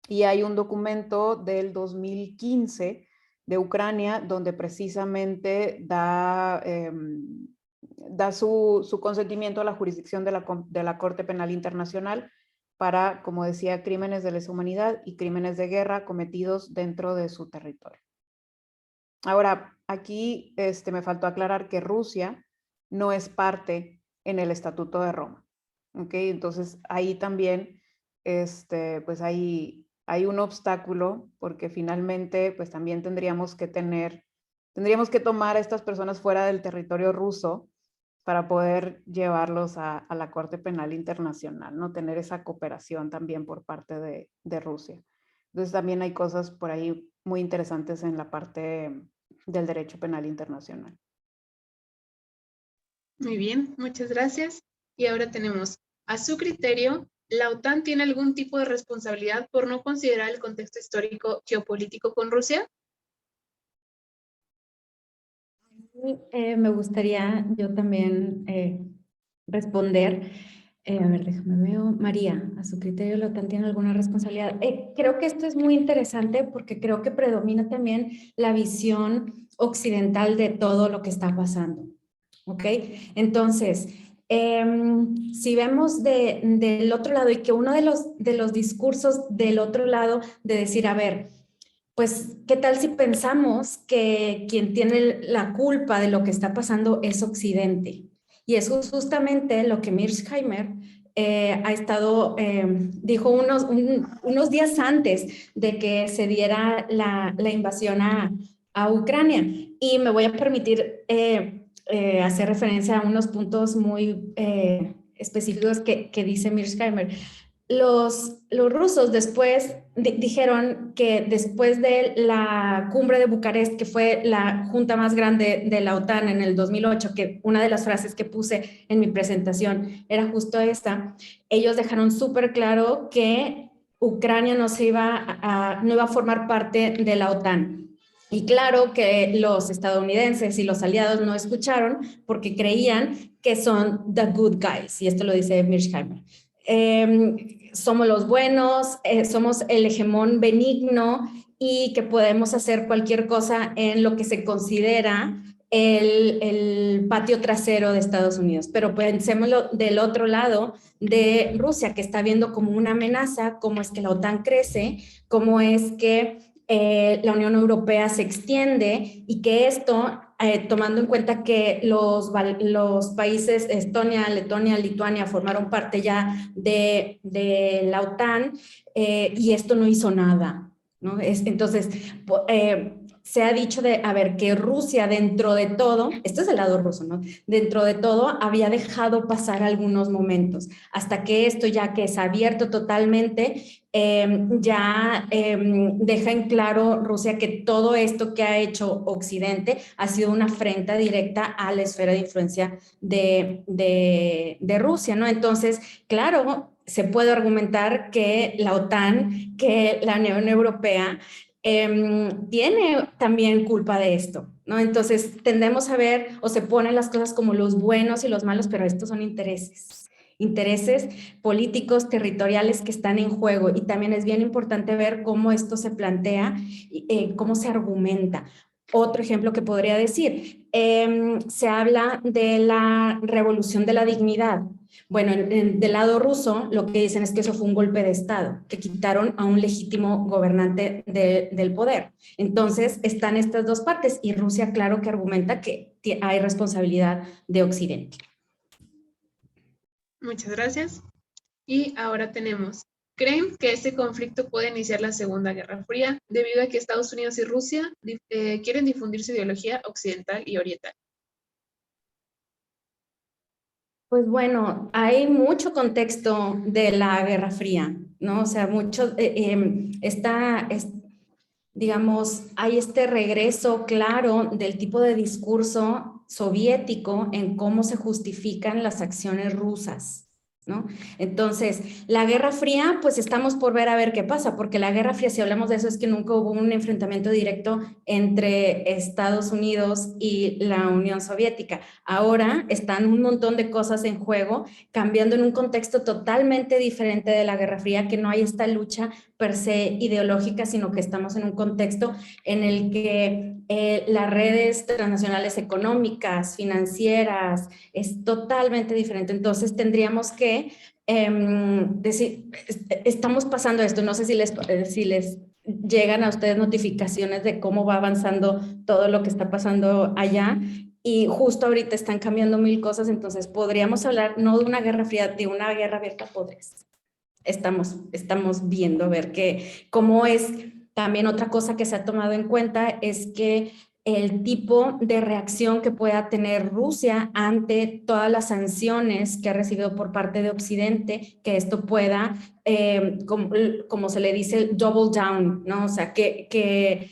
Y hay un documento del 2015 de Ucrania donde precisamente da su consentimiento a la jurisdicción de la Corte Penal Internacional para, como decía, crímenes de lesa humanidad y crímenes de guerra cometidos dentro de su territorio. Ahora, aquí me faltó aclarar que Rusia no es parte en el Estatuto de Roma. ¿Ok? Entonces, ahí también pues hay un obstáculo porque finalmente pues también tendríamos que tomar a estas personas fuera del territorio ruso para poder llevarlos a la Corte Penal Internacional, ¿no? Tener esa cooperación también por parte de Rusia. Entonces también hay cosas por ahí muy interesantes en la parte del derecho penal internacional. Muy bien, muchas gracias. Y ahora tenemos, a su criterio, ¿la OTAN tiene algún tipo de responsabilidad por no considerar el contexto histórico geopolítico con Rusia? Me gustaría yo también responder. A ver, déjame ver. María, a su criterio, ¿la OTAN tiene alguna responsabilidad? Creo que esto es muy interesante porque creo que predomina también la visión occidental de todo lo que está pasando. ¿Ok? Entonces, si vemos del otro lado y que uno de los discursos del otro lado de decir, a ver, pues, ¿qué tal si pensamos que quien tiene la culpa de lo que está pasando es Occidente? Y eso es justamente lo que Mearsheimer ha estado, dijo unos días antes de que se diera la invasión a Ucrania. Y me voy a permitir hacer referencia a unos puntos muy específicos que dice Mearsheimer. Los rusos después dijeron que después de la cumbre de Bucarest, que fue la junta más grande de la OTAN en el 2008, que una de las frases que puse en mi presentación era justo esta, ellos dejaron súper claro que Ucrania no iba a formar parte de la OTAN. Y claro que los estadounidenses y los aliados no escucharon porque creían que son the good guys, y esto lo dice Mearsheimer. Somos los buenos, somos el hegemón benigno y que podemos hacer cualquier cosa en lo que se considera el patio trasero de Estados Unidos. Pero pensémoslo del otro lado de Rusia, que está viendo como una amenaza, cómo es que la OTAN crece, cómo es que la Unión Europea se extiende y que esto, tomando en cuenta que los países Estonia, Letonia, Lituania formaron parte ya de la OTAN y esto no hizo nada, ¿no? Entonces, se ha dicho a ver, que Rusia dentro de todo, esto es el lado ruso, ¿no? Dentro de todo había dejado pasar algunos momentos, hasta que esto ya que es abierto totalmente, deja en claro Rusia que todo esto que ha hecho Occidente ha sido una afrenta directa a la esfera de influencia de Rusia, ¿no? Entonces, claro, se puede argumentar que la OTAN, que la Unión Europea, tiene también culpa de esto, ¿no? Entonces tendemos a ver o se ponen las cosas como los buenos y los malos, pero estos son intereses políticos, territoriales que están en juego, y también es bien importante ver cómo esto se plantea, cómo se argumenta. Otro ejemplo que podría decir, se habla de la revolución de la dignidad. Bueno, del lado ruso lo que dicen es que eso fue un golpe de Estado, que quitaron a un legítimo gobernante del poder. Entonces están estas dos partes, y Rusia claro que argumenta que hay responsabilidad de Occidente. Muchas gracias. Y ahora tenemos, ¿creen que este conflicto puede iniciar la Segunda Guerra Fría debido a que Estados Unidos y Rusia quieren difundir su ideología occidental y oriental? Pues bueno, hay mucho contexto de la Guerra Fría, ¿no? O sea, digamos, hay este regreso claro del tipo de discurso soviético en cómo se justifican las acciones rusas, ¿no? Entonces, la Guerra Fría, pues estamos por ver a ver qué pasa, porque la Guerra Fría, si hablamos de eso, es que nunca hubo un enfrentamiento directo entre Estados Unidos y la Unión Soviética. Ahora están un montón de cosas en juego, cambiando en un contexto totalmente diferente de la Guerra Fría, que no hay esta lucha per se ideológica, sino que estamos en un contexto en el que las redes transnacionales económicas, financieras, es totalmente diferente. Entonces tendríamos que decir, estamos pasando esto, no sé si les llegan a ustedes notificaciones de cómo va avanzando todo lo que está pasando allá, y justo ahorita están cambiando mil cosas, entonces podríamos hablar no de una guerra fría, de una guerra abierta, podrías. Estamos viendo, ver cómo es. También otra cosa que se ha tomado en cuenta es que el tipo de reacción que pueda tener Rusia ante todas las sanciones que ha recibido por parte de Occidente, que esto pueda, como se le dice, double down, ¿no? O sea, que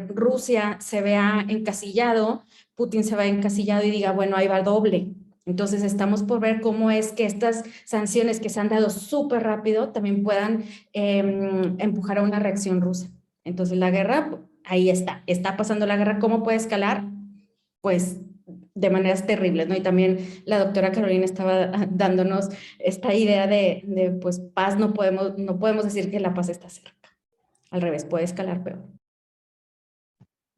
Rusia se vea encasillado, Putin se vea encasillado y diga, bueno, ahí va doble. Entonces estamos por ver cómo es que estas sanciones que se han dado súper rápido también puedan empujar a una reacción rusa. Entonces la guerra, ahí está pasando la guerra. ¿Cómo puede escalar? Pues de maneras terribles, ¿no? Y también la doctora Carolina estaba dándonos esta idea de pues paz, no podemos decir que la paz está cerca. Al revés, puede escalar peor.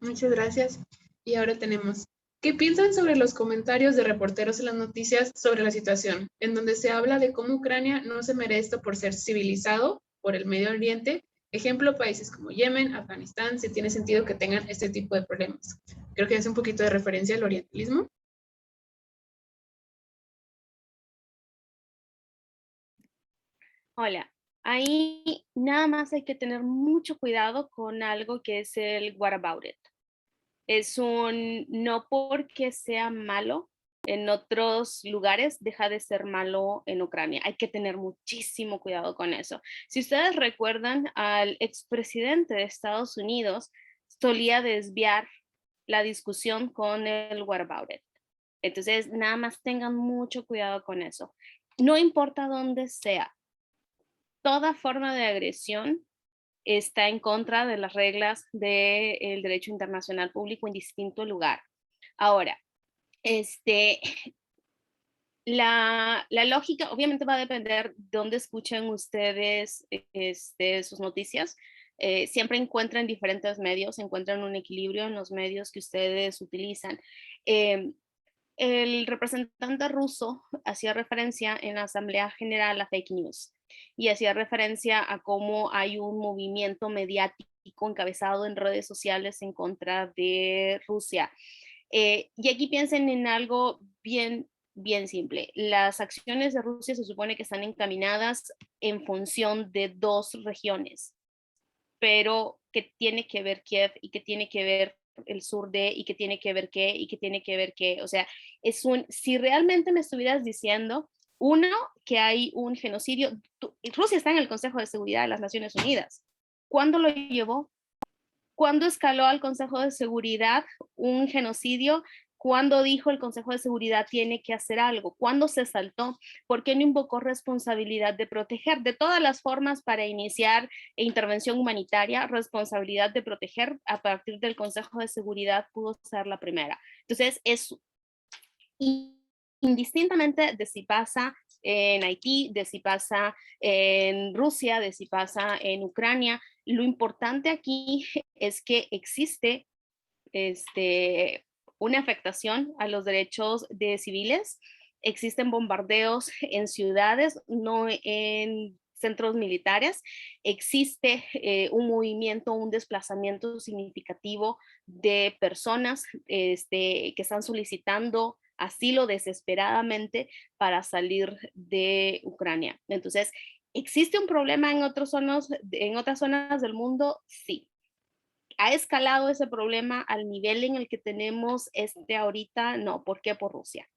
Muchas gracias. Y ahora tenemos, ¿qué piensan sobre los comentarios de reporteros en las noticias sobre la situación, en donde se habla de cómo Ucrania no se merece esto por ser civilizado por el Medio Oriente? Ejemplo, países como Yemen, Afganistán, si tiene sentido que tengan este tipo de problemas. Creo que hace un poquito de referencia al orientalismo. Hola, ahí nada más hay que tener mucho cuidado con algo que es el what about it. Es no porque sea malo en otros lugares, deja de ser malo en Ucrania. Hay que tener muchísimo cuidado con eso. Si ustedes recuerdan, al expresidente de Estados Unidos solía desviar la discusión con el what about it. Entonces, nada más tengan mucho cuidado con eso. No importa dónde sea, toda forma de agresión está en contra de las reglas del derecho internacional público en distinto lugar. Ahora, la lógica obviamente va a depender de dónde escuchen ustedes sus noticias. Siempre encuentran diferentes medios, encuentran un equilibrio en los medios que ustedes utilizan. El representante ruso hacía referencia en la Asamblea General a fake news y hacía referencia a cómo hay un movimiento mediático encabezado en redes sociales en contra de Rusia. Y aquí piensen en algo bien simple. Las acciones de Rusia se supone que están encaminadas en función de dos regiones. pero que tiene que ver Kiev y que tiene que ver el sur de, y que tiene que ver qué, y que tiene que ver qué. O sea, si realmente me estuvieras diciendo, uno, que hay un genocidio, Rusia está en el Consejo de Seguridad de las Naciones Unidas. ¿Cuándo lo llevó? ¿Cuándo escaló al Consejo de Seguridad un genocidio? ¿Cuándo dijo el Consejo de Seguridad tiene que hacer algo? ¿Cuándo se saltó? ¿Por qué no invocó responsabilidad de proteger? De todas las formas para iniciar intervención humanitaria, responsabilidad de proteger a partir del Consejo de Seguridad pudo ser la primera. Entonces, es indistintamente de si pasa en Haití, de si pasa en Rusia, de si pasa en Ucrania, lo importante aquí es que existe una afectación a los derechos de civiles, existen bombardeos en ciudades, no en centros militares, existe un movimiento, un desplazamiento significativo de personas que están solicitando asilo desesperadamente para salir de Ucrania. Entonces, ¿existe un problema en otras zonas del mundo? Sí. ¿Ha escalado ese problema al nivel en el que tenemos ahorita? No. ¿Por qué? Por Rusia.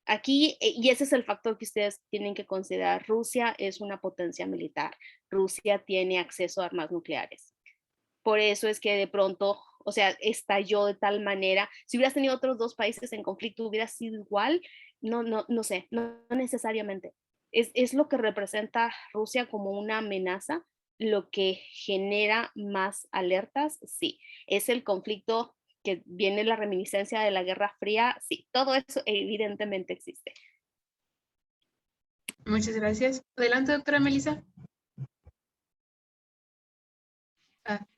Aquí, y ese es el factor que ustedes tienen que considerar, Rusia es una potencia militar. Rusia tiene acceso a armas nucleares. Por eso es que de pronto, o sea, estalló de tal manera. Si hubieras tenido otros dos países en conflicto, ¿hubiera sido igual? No sé, no necesariamente. Es lo que representa Rusia como una amenaza, lo que genera más alertas, sí. Es el conflicto que viene la reminiscencia de la Guerra Fría, sí. Todo eso evidentemente existe. Muchas gracias. Adelante, doctora Melissa.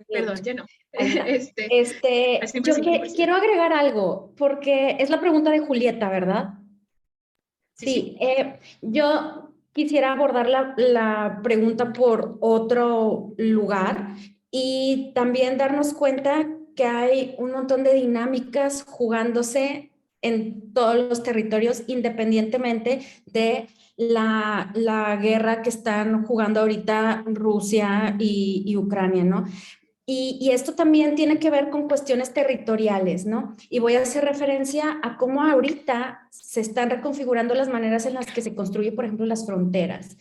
Perdón, ya no. Yo quiero agregar algo, porque es la pregunta de Julieta, ¿verdad? Sí. Yo quisiera abordar la pregunta por otro lugar y también darnos cuenta que hay un montón de dinámicas jugándose en todos los territorios, independientemente de la guerra que están jugando ahorita Rusia y Ucrania, ¿no? Y esto también tiene que ver con cuestiones territoriales, ¿no? Y voy a hacer referencia a cómo ahorita se están reconfigurando las maneras en las que se construye, por ejemplo, las fronteras.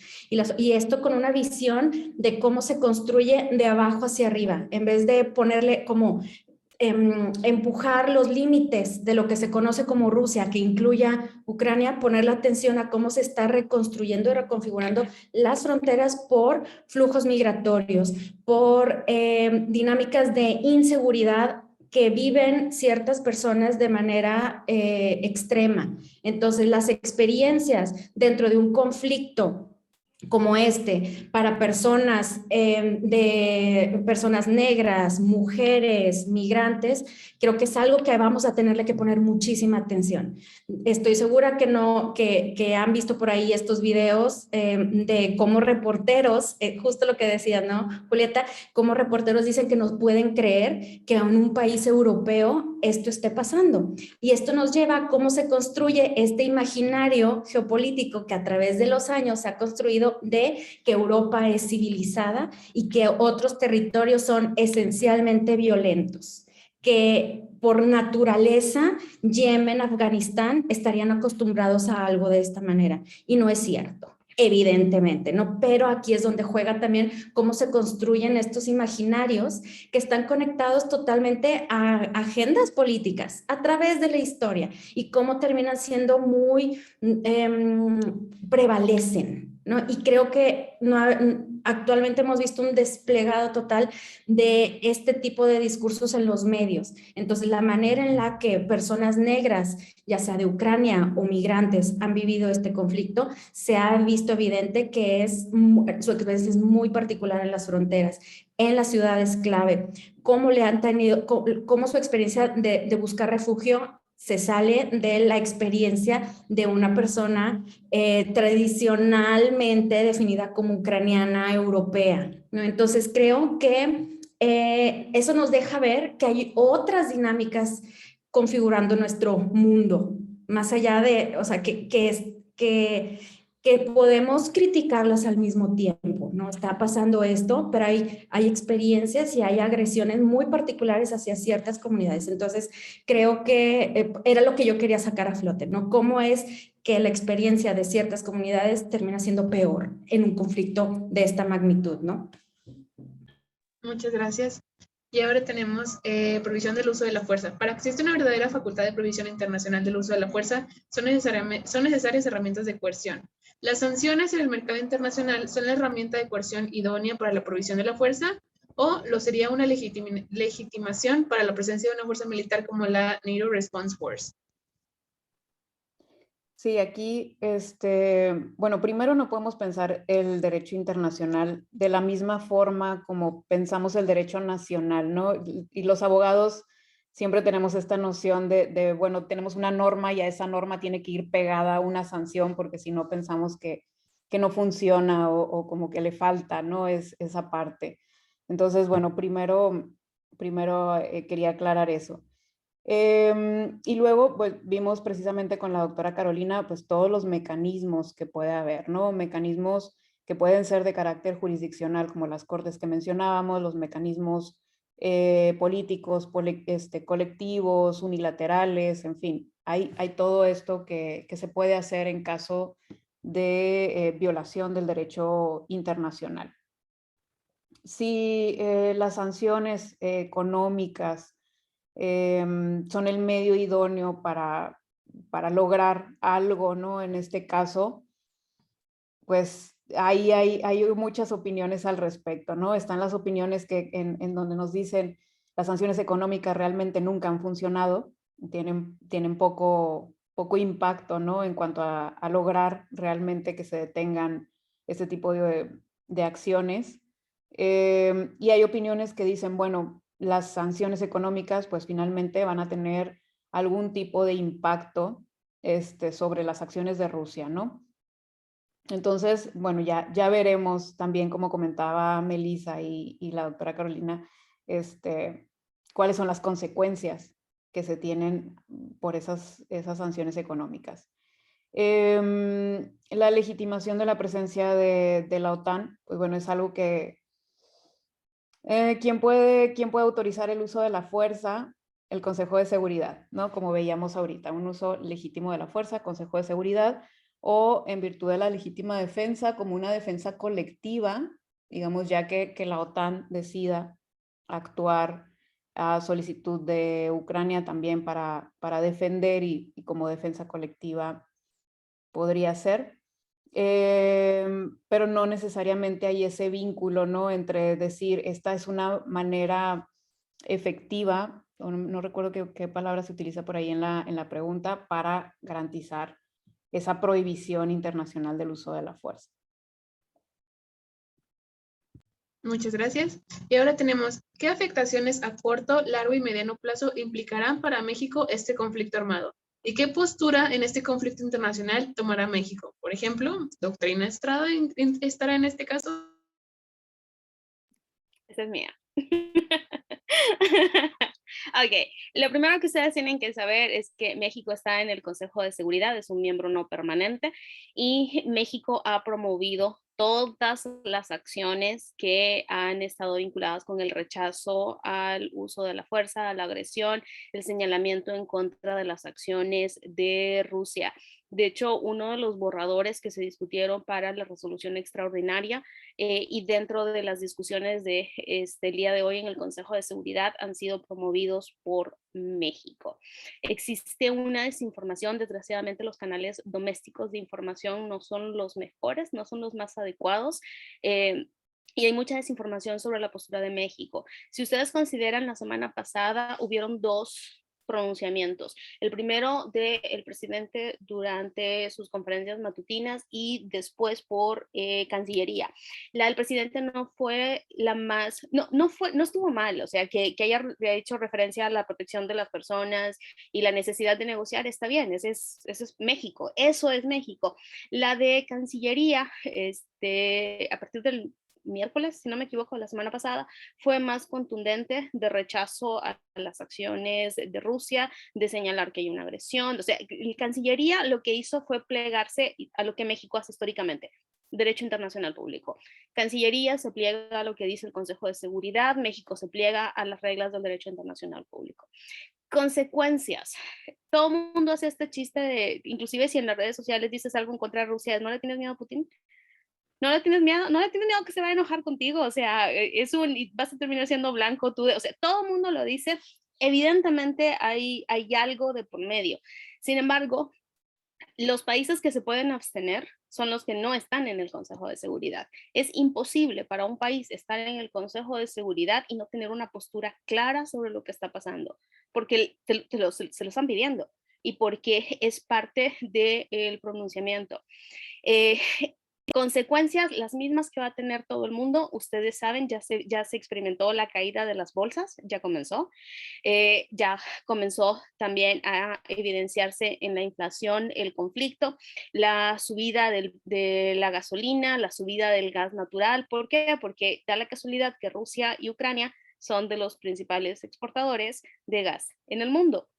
Y esto con una visión de cómo se construye de abajo hacia arriba, en vez de ponerle como empujar los límites de lo que se conoce como Rusia, que incluya Ucrania, poner la atención a cómo se está reconstruyendo y reconfigurando las fronteras por flujos migratorios, por dinámicas de inseguridad que viven ciertas personas de manera extrema. Entonces, las experiencias dentro de un conflicto como para personas personas negras, mujeres, migrantes, creo que es algo que vamos a tenerle que poner muchísima atención. Estoy segura que han visto por ahí estos videos de cómo reporteros, justo lo que decías, ¿no, Julieta? Cómo reporteros dicen que no pueden creer que en un país europeo esto esté pasando. Y esto nos lleva a cómo se construye este imaginario geopolítico que a través de los años se ha construido de que Europa es civilizada y que otros territorios son esencialmente violentos, que por naturaleza Yemen, Afganistán estarían acostumbrados a algo de esta manera, y no es cierto. Evidentemente, ¿no? Pero aquí es donde juega también cómo se construyen estos imaginarios que están conectados totalmente a agendas políticas a través de la historia y cómo terminan siendo muy prevalecen, ¿no? Y creo que actualmente hemos visto un desplegado total de este tipo de discursos en los medios. Entonces, la manera en la que personas negras, ya sea de Ucrania o migrantes, han vivido este conflicto, se ha visto evidente que su experiencia es muy particular en las fronteras, en las ciudades clave, cómo su experiencia de buscar refugio se sale de la experiencia de una persona tradicionalmente definida como ucraniana europea, ¿no? Entonces creo que eso nos deja ver que hay otras dinámicas configurando nuestro mundo, más allá de, o sea, que que podemos criticarlas al mismo tiempo, ¿no? Está pasando esto, pero hay experiencias y hay agresiones muy particulares hacia ciertas comunidades. Entonces, creo que era lo que yo quería sacar a flote, ¿no? Cómo es que la experiencia de ciertas comunidades termina siendo peor en un conflicto de esta magnitud, ¿no? Muchas gracias. Y ahora tenemos prohibición del uso de la fuerza. Para que exista una verdadera facultad de prohibición internacional del uso de la fuerza, son necesarias herramientas de coerción. Las sanciones en el mercado internacional son la herramienta de coerción idónea para la prohibición de la fuerza, o lo sería una legitimación para la presencia de una fuerza militar como la NATO Response Force. Sí, aquí, bueno, primero no podemos pensar el derecho internacional de la misma forma como pensamos el derecho nacional, ¿no? Y los abogados siempre tenemos esta noción bueno, tenemos una norma y a esa norma tiene que ir pegada una sanción, porque si no pensamos que no funciona o como que le falta, ¿no? Es esa parte. Entonces, bueno, primero quería aclarar eso. Y luego pues, vimos precisamente con la doctora Carolina pues todos los mecanismos que puede haber, ¿no? Mecanismos que pueden ser de carácter jurisdiccional, como las cortes que mencionábamos, los mecanismos políticos, colectivos, unilaterales, en fin, hay todo esto que se puede hacer en caso de violación del derecho internacional. Si las sanciones económicas son el medio idóneo para lograr algo, ¿no? En este caso, pues ahí hay muchas opiniones al respecto, ¿no? Están las opiniones que en donde nos dicen las sanciones económicas realmente nunca han funcionado, tienen poco impacto, ¿no? En cuanto a lograr realmente que se detengan este tipo de acciones. Y hay opiniones que dicen, bueno, las sanciones económicas pues finalmente van a tener algún tipo de impacto sobre las acciones de Rusia, ¿no? Entonces, bueno, ya veremos también, como comentaba Melissa y la doctora Carolina, cuáles son las consecuencias que se tienen por esas sanciones económicas. La legitimación de la presencia de la OTAN, pues bueno, es algo que ¿quién puede autorizar el uso de la fuerza? El Consejo de Seguridad, ¿no? Como veíamos ahorita, un uso legítimo de la fuerza, Consejo de Seguridad, o en virtud de la legítima defensa, como una defensa colectiva, digamos, ya que la OTAN decida actuar a solicitud de Ucrania también para defender y como defensa colectiva podría ser. Pero no necesariamente hay ese vínculo, ¿no? Entre decir, esta es una manera efectiva, no recuerdo qué palabra se utiliza por ahí en la pregunta, para garantizar esa prohibición internacional del uso de la fuerza. Muchas gracias. Y ahora tenemos, ¿qué afectaciones a corto, largo y mediano plazo implicarán para México este conflicto armado? ¿Y qué postura en este conflicto internacional tomará México? Por ejemplo, ¿doctrina Estrada estará en este caso? Esa es mía. Ok, lo primero que ustedes tienen que saber es que México está en el Consejo de Seguridad, es un miembro no permanente y México ha promovido todas las acciones que han estado vinculadas con el rechazo al uso de la fuerza, a la agresión, el señalamiento en contra de las acciones de Rusia. De hecho, uno de los borradores que se discutieron para la resolución extraordinaria y dentro de las discusiones de el día de hoy en el Consejo de Seguridad han sido promovidos por México. Existe una desinformación, desgraciadamente los canales domésticos de información no son los mejores, no son los más adecuados. Y hay mucha desinformación sobre la postura de México. Si ustedes consideran, la semana pasada hubieron dos pronunciamientos. El primero del presidente durante sus conferencias matutinas y después por Cancillería. La del presidente no fue la más, no estuvo mal, o sea, que haya hecho referencia a la protección de las personas y la necesidad de negociar, está bien, eso es México, eso es México. La de Cancillería, a partir del miércoles, si no me equivoco, la semana pasada, fue más contundente de rechazo a las acciones de Rusia, de señalar que hay una agresión. O sea, la Cancillería lo que hizo fue plegarse a lo que México hace históricamente, derecho internacional público. Cancillería se pliega a lo que dice el Consejo de Seguridad, México se pliega a las reglas del derecho internacional público. Consecuencias. Todo el mundo hace este chiste de, inclusive si en las redes sociales dices algo en contra de Rusia, ¿no le tienes miedo a Putin? ¿No le tienes miedo? ¿No le tienes miedo que se va a enojar contigo? O sea, vas a terminar siendo blanco tú. O sea, todo el mundo lo dice. Evidentemente hay algo de por medio. Sin embargo, los países que se pueden abstener son los que no están en el Consejo de Seguridad. Es imposible para un país estar en el Consejo de Seguridad y no tener una postura clara sobre lo que está pasando, porque se lo están pidiendo y porque es parte del pronunciamiento. Consecuencias, las mismas que va a tener todo el mundo. Ustedes saben, ya se experimentó la caída de las bolsas, ya comenzó. Ya comenzó también a evidenciarse en la inflación el conflicto, la subida de la gasolina, la subida del gas natural. ¿Por qué? Porque da la casualidad que Rusia y Ucrania son de los principales exportadores de gas en el mundo.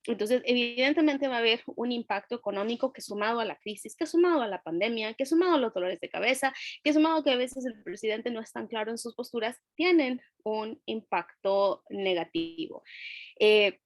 Entonces, evidentemente va a haber un impacto económico que sumado a la crisis, que sumado a la pandemia, que sumado a los dolores de cabeza, que sumado a que a veces el presidente no es tan claro en sus posturas, tienen un impacto negativo. Pero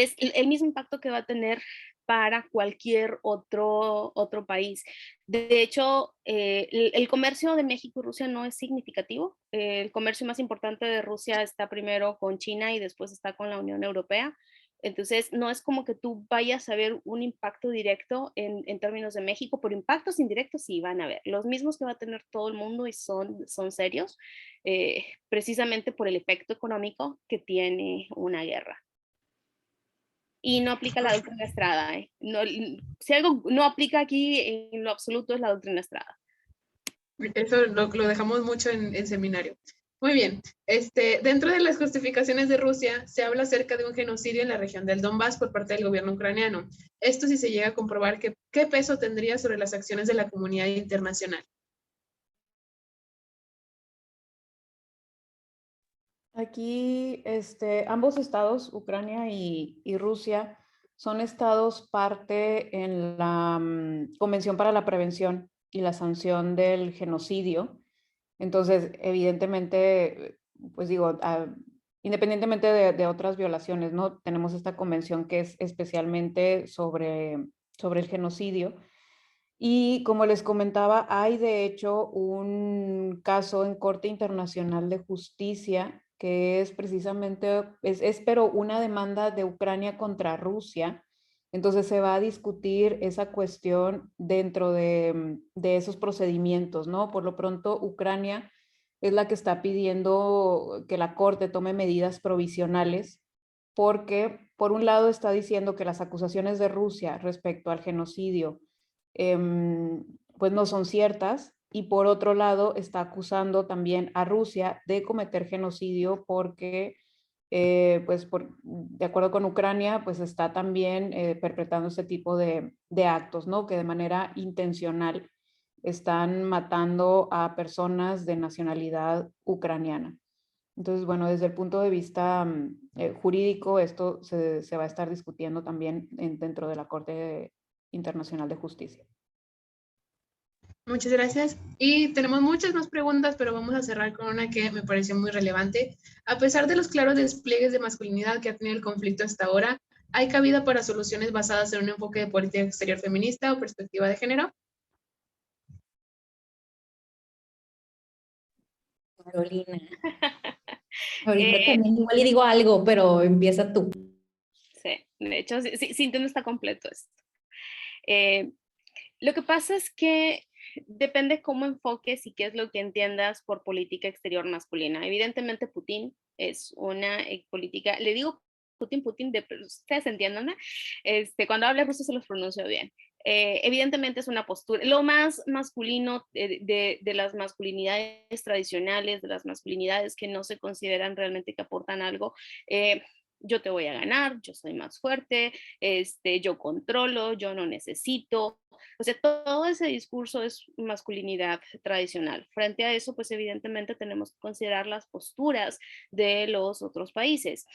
es el mismo impacto que va a tener para cualquier otro país. De hecho, el comercio de México y Rusia no es significativo. El comercio más importante de Rusia está primero con China y después está con la Unión Europea. Entonces, no es como que tú vayas a ver un impacto directo en términos de México, pero impactos indirectos sí van a ver. Los mismos que va a tener todo el mundo y son serios, precisamente por el efecto económico que tiene una guerra. Y no aplica la doctrina Estrada. No, si algo no aplica aquí en lo absoluto es la doctrina Estrada. Eso lo dejamos mucho en seminario. Muy bien. Dentro de las justificaciones de Rusia se habla acerca de un genocidio en la región del Donbass por parte del gobierno ucraniano. Esto si se llega a comprobar, ¿qué peso tendría sobre las acciones de la comunidad internacional? Aquí, ambos estados, Ucrania y Rusia, son estados parte en la Convención para la Prevención y la Sanción del Genocidio. Entonces, evidentemente, pues digo, independientemente de otras violaciones, ¿no? Tenemos esta convención que es especialmente sobre el genocidio. Y como les comentaba, hay de hecho un caso en Corte Internacional de Justicia que es precisamente, pero una demanda de Ucrania contra Rusia. Entonces se va a discutir esa cuestión dentro de esos procedimientos, ¿no? Por lo pronto, Ucrania es la que está pidiendo que la Corte tome medidas provisionales porque, por un lado, está diciendo que las acusaciones de Rusia respecto al genocidio pues no son ciertas, y por otro lado está acusando también a Rusia de cometer genocidio porque, de acuerdo con Ucrania, pues está también perpetrando este tipo de actos, ¿no? Que de manera intencional están matando a personas de nacionalidad ucraniana. Entonces, bueno, desde el punto de vista jurídico, esto se va a estar discutiendo también dentro de la Corte Internacional de Justicia. Muchas gracias. Y tenemos muchas más preguntas, pero vamos a cerrar con una que me pareció muy relevante. A pesar de los claros despliegues de masculinidad que ha tenido el conflicto hasta ahora, ¿hay cabida para soluciones basadas en un enfoque de política exterior feminista o perspectiva de género? Carolina. Ahorita también igual le digo algo, pero empieza tú. Sí, de hecho, sí, no está completo esto. Lo que pasa es que depende cómo enfoques y qué es lo que entiendas por política exterior masculina. Evidentemente, Putin es una política, le digo Putin, ustedes entiendan, ¿no? Cuando habla ruso se los pronuncio bien. Evidentemente es una postura, lo más masculino de las masculinidades tradicionales, de las masculinidades que no se consideran realmente que aportan algo, yo te voy a ganar, yo soy más fuerte, yo controlo, yo no necesito. O sea, todo ese discurso es masculinidad tradicional. Frente a eso, pues evidentemente tenemos que considerar las posturas de los otros países.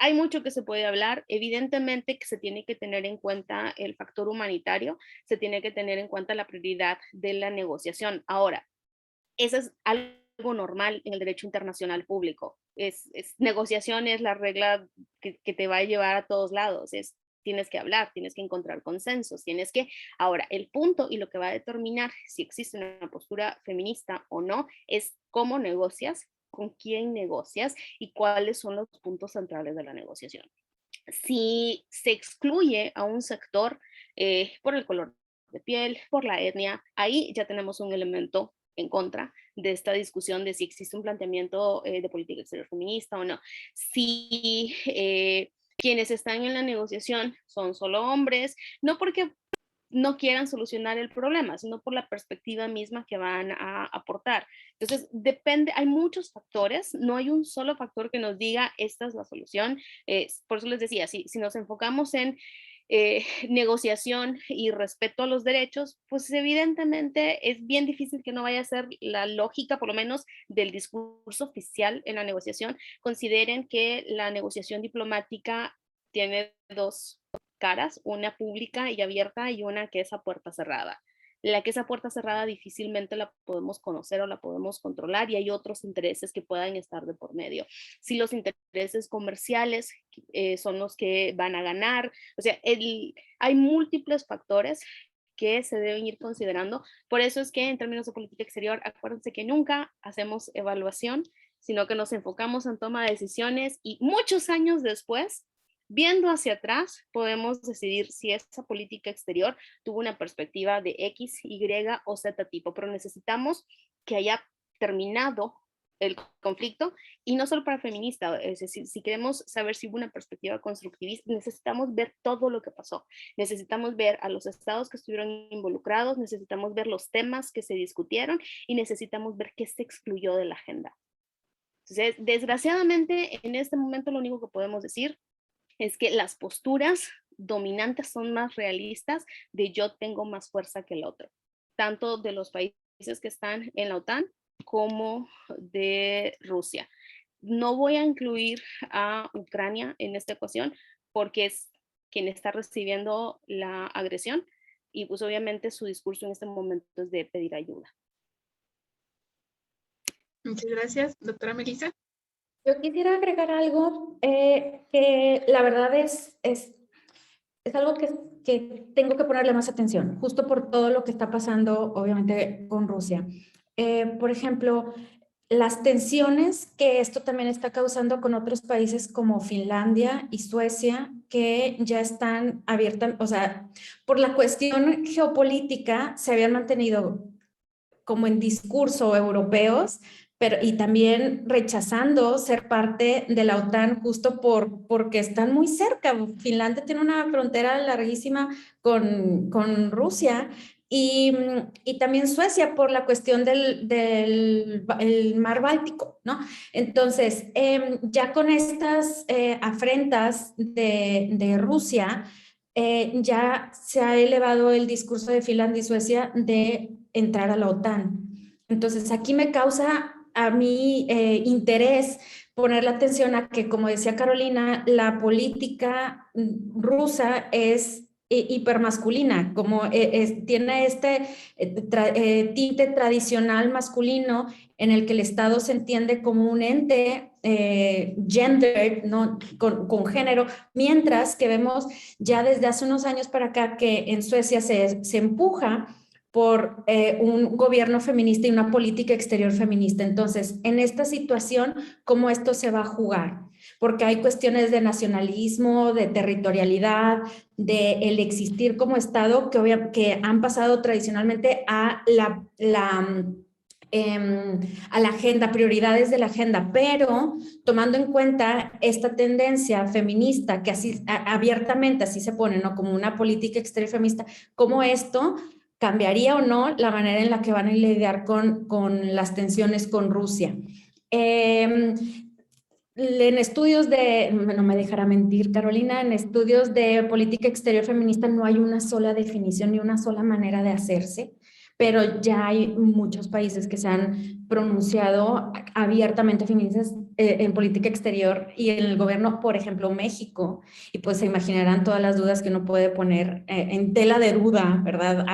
Hay mucho que se puede hablar, evidentemente que se tiene que tener en cuenta el factor humanitario, se tiene que tener en cuenta la prioridad de la negociación. Ahora, eso es algo normal en el derecho internacional público. Negociación es la regla que te va a llevar a todos lados. Tienes que hablar, tienes que encontrar consensos, tienes que... Ahora, el punto y lo que va a determinar si existe una postura feminista o no es cómo negocias, con quién negocias y cuáles son los puntos centrales de la negociación. Si se excluye a un sector por el color de piel, por la etnia, ahí ya tenemos un elemento en contra de esta discusión de si existe un planteamiento de política exterior feminista o no. Si quienes están en la negociación son solo hombres, no porque no quieran solucionar el problema, sino por la perspectiva misma que van a aportar. Entonces, depende, hay muchos factores, no hay un solo factor que nos diga esta es la solución. Por eso les decía, si nos enfocamos en negociación y respeto a los derechos, pues evidentemente es bien difícil que no vaya a ser la lógica, por lo menos del discurso oficial en la negociación. Consideren que la negociación diplomática tiene dos caras, una pública y abierta y una que es a puerta cerrada. La que es a puerta cerrada difícilmente la podemos conocer o la podemos controlar y hay otros intereses que puedan estar de por medio. Si los intereses comerciales son los que van a ganar, o sea, hay múltiples factores que se deben ir considerando. Por eso es que en términos de política exterior, acuérdense que nunca hacemos evaluación, sino que nos enfocamos en toma de decisiones y muchos años después, viendo hacia atrás, podemos decidir si esa política exterior tuvo una perspectiva de X, Y o Z tipo, pero necesitamos que haya terminado el conflicto y no solo para feminista, es decir, si queremos saber si hubo una perspectiva constructivista, necesitamos ver todo lo que pasó, necesitamos ver a los estados que estuvieron involucrados, necesitamos ver los temas que se discutieron y necesitamos ver qué se excluyó de la agenda. Entonces, desgraciadamente, en este momento lo único que podemos decir es que las posturas dominantes son más realistas de yo tengo más fuerza que el otro, tanto de los países que están en la OTAN como de Rusia. No voy a incluir a Ucrania en esta ecuación porque es quien está recibiendo la agresión y pues obviamente su discurso en este momento es de pedir ayuda. Muchas gracias, doctora Melissa. Yo quisiera agregar algo que la verdad es algo que tengo que ponerle más atención, justo por todo lo que está pasando, obviamente, con Rusia. Por ejemplo, las tensiones que esto también está causando con otros países como Finlandia y Suecia, que ya están abiertas, o sea, por la cuestión geopolítica se habían mantenido como en discurso europeos, pero y también rechazando ser parte de la OTAN justo porque están muy cerca. Finlandia tiene una frontera larguísima con Rusia y también Suecia por la cuestión del mar Báltico, ¿no? Entonces, ya con estas afrentas de Rusia, ya se ha elevado el discurso de Finlandia y Suecia de entrar a la OTAN. Entonces, aquí me causa a mí interés poner la atención a que, como decía Carolina, la política rusa es hipermasculina, como tiene este tinte tradicional masculino en el que el Estado se entiende como un ente gender, ¿no? con género, mientras que vemos ya desde hace unos años para acá que en Suecia se empuja por un gobierno feminista y una política exterior feminista. Entonces, en esta situación, ¿cómo esto se va a jugar? Porque hay cuestiones de nacionalismo, de territorialidad, de el existir como Estado que han pasado tradicionalmente a a la agenda, prioridades de la agenda, pero tomando en cuenta esta tendencia feminista que así abiertamente así se pone, ¿no? Como una política exterior feminista, ¿cómo esto cambiaría o no la manera en la que van a lidiar con las tensiones con Rusia? en estudios de, no me dejará mentir Carolina, en estudios de política exterior feminista no hay una sola definición ni una sola manera de hacerse, pero ya hay muchos países que se han pronunciado abiertamente feministas en política exterior y en el gobierno, por ejemplo, México, y pues se imaginarán todas las dudas que uno puede poner en tela de duda, ¿verdad?,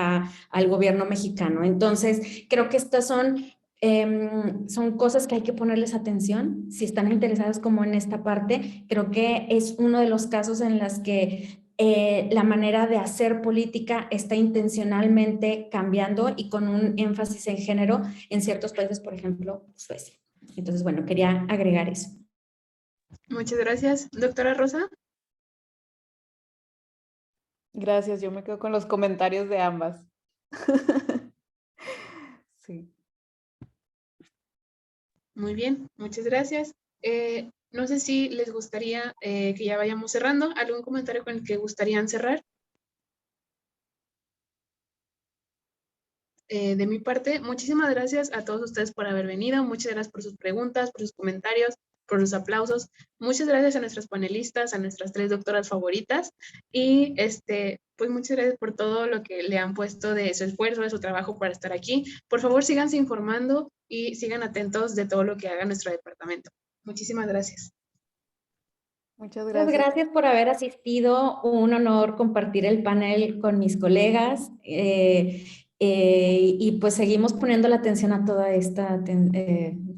al gobierno mexicano. Entonces, creo que estas son cosas que hay que ponerles atención. Si están interesados como en esta parte, creo que es uno de los casos en los que la manera de hacer política está intencionalmente cambiando y con un énfasis en género en ciertos países, por ejemplo, Suecia. Entonces, bueno, quería agregar eso. Muchas gracias. Doctora Rosa. Gracias, yo me quedo con los comentarios de ambas. Sí. Muy bien, muchas gracias. No sé si les gustaría que ya vayamos cerrando. ¿Algún comentario con el que gustarían cerrar? De mi parte, muchísimas gracias a todos ustedes por haber venido. Muchas gracias por sus preguntas, por sus comentarios, por sus aplausos. Muchas gracias a nuestras panelistas, a nuestras 3 doctoras favoritas. Y pues muchas gracias por todo lo que le han puesto de su esfuerzo, de su trabajo para estar aquí. Por favor, síganse informando y sigan atentos de todo lo que haga nuestro departamento. Muchísimas gracias. Muchas Muchas gracias. gracias por haber asistido. Un honor compartir el panel con mis colegas. Y pues seguimos poniendo la atención a toda esta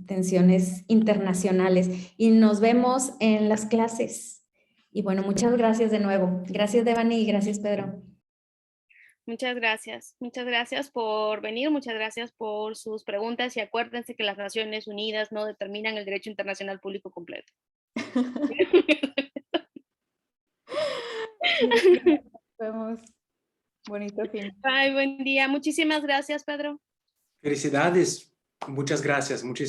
tensiones internacionales y nos vemos en las clases. Y bueno, muchas gracias de nuevo. Gracias, Devani, y gracias, Pedro. Muchas gracias por venir, muchas gracias por sus preguntas y acuérdense que las Naciones Unidas no determinan el derecho internacional público completo. Nos vemos. Bonito fin. Bye, buen día. Muchísimas gracias, Pedro. Felicidades. Muchas gracias.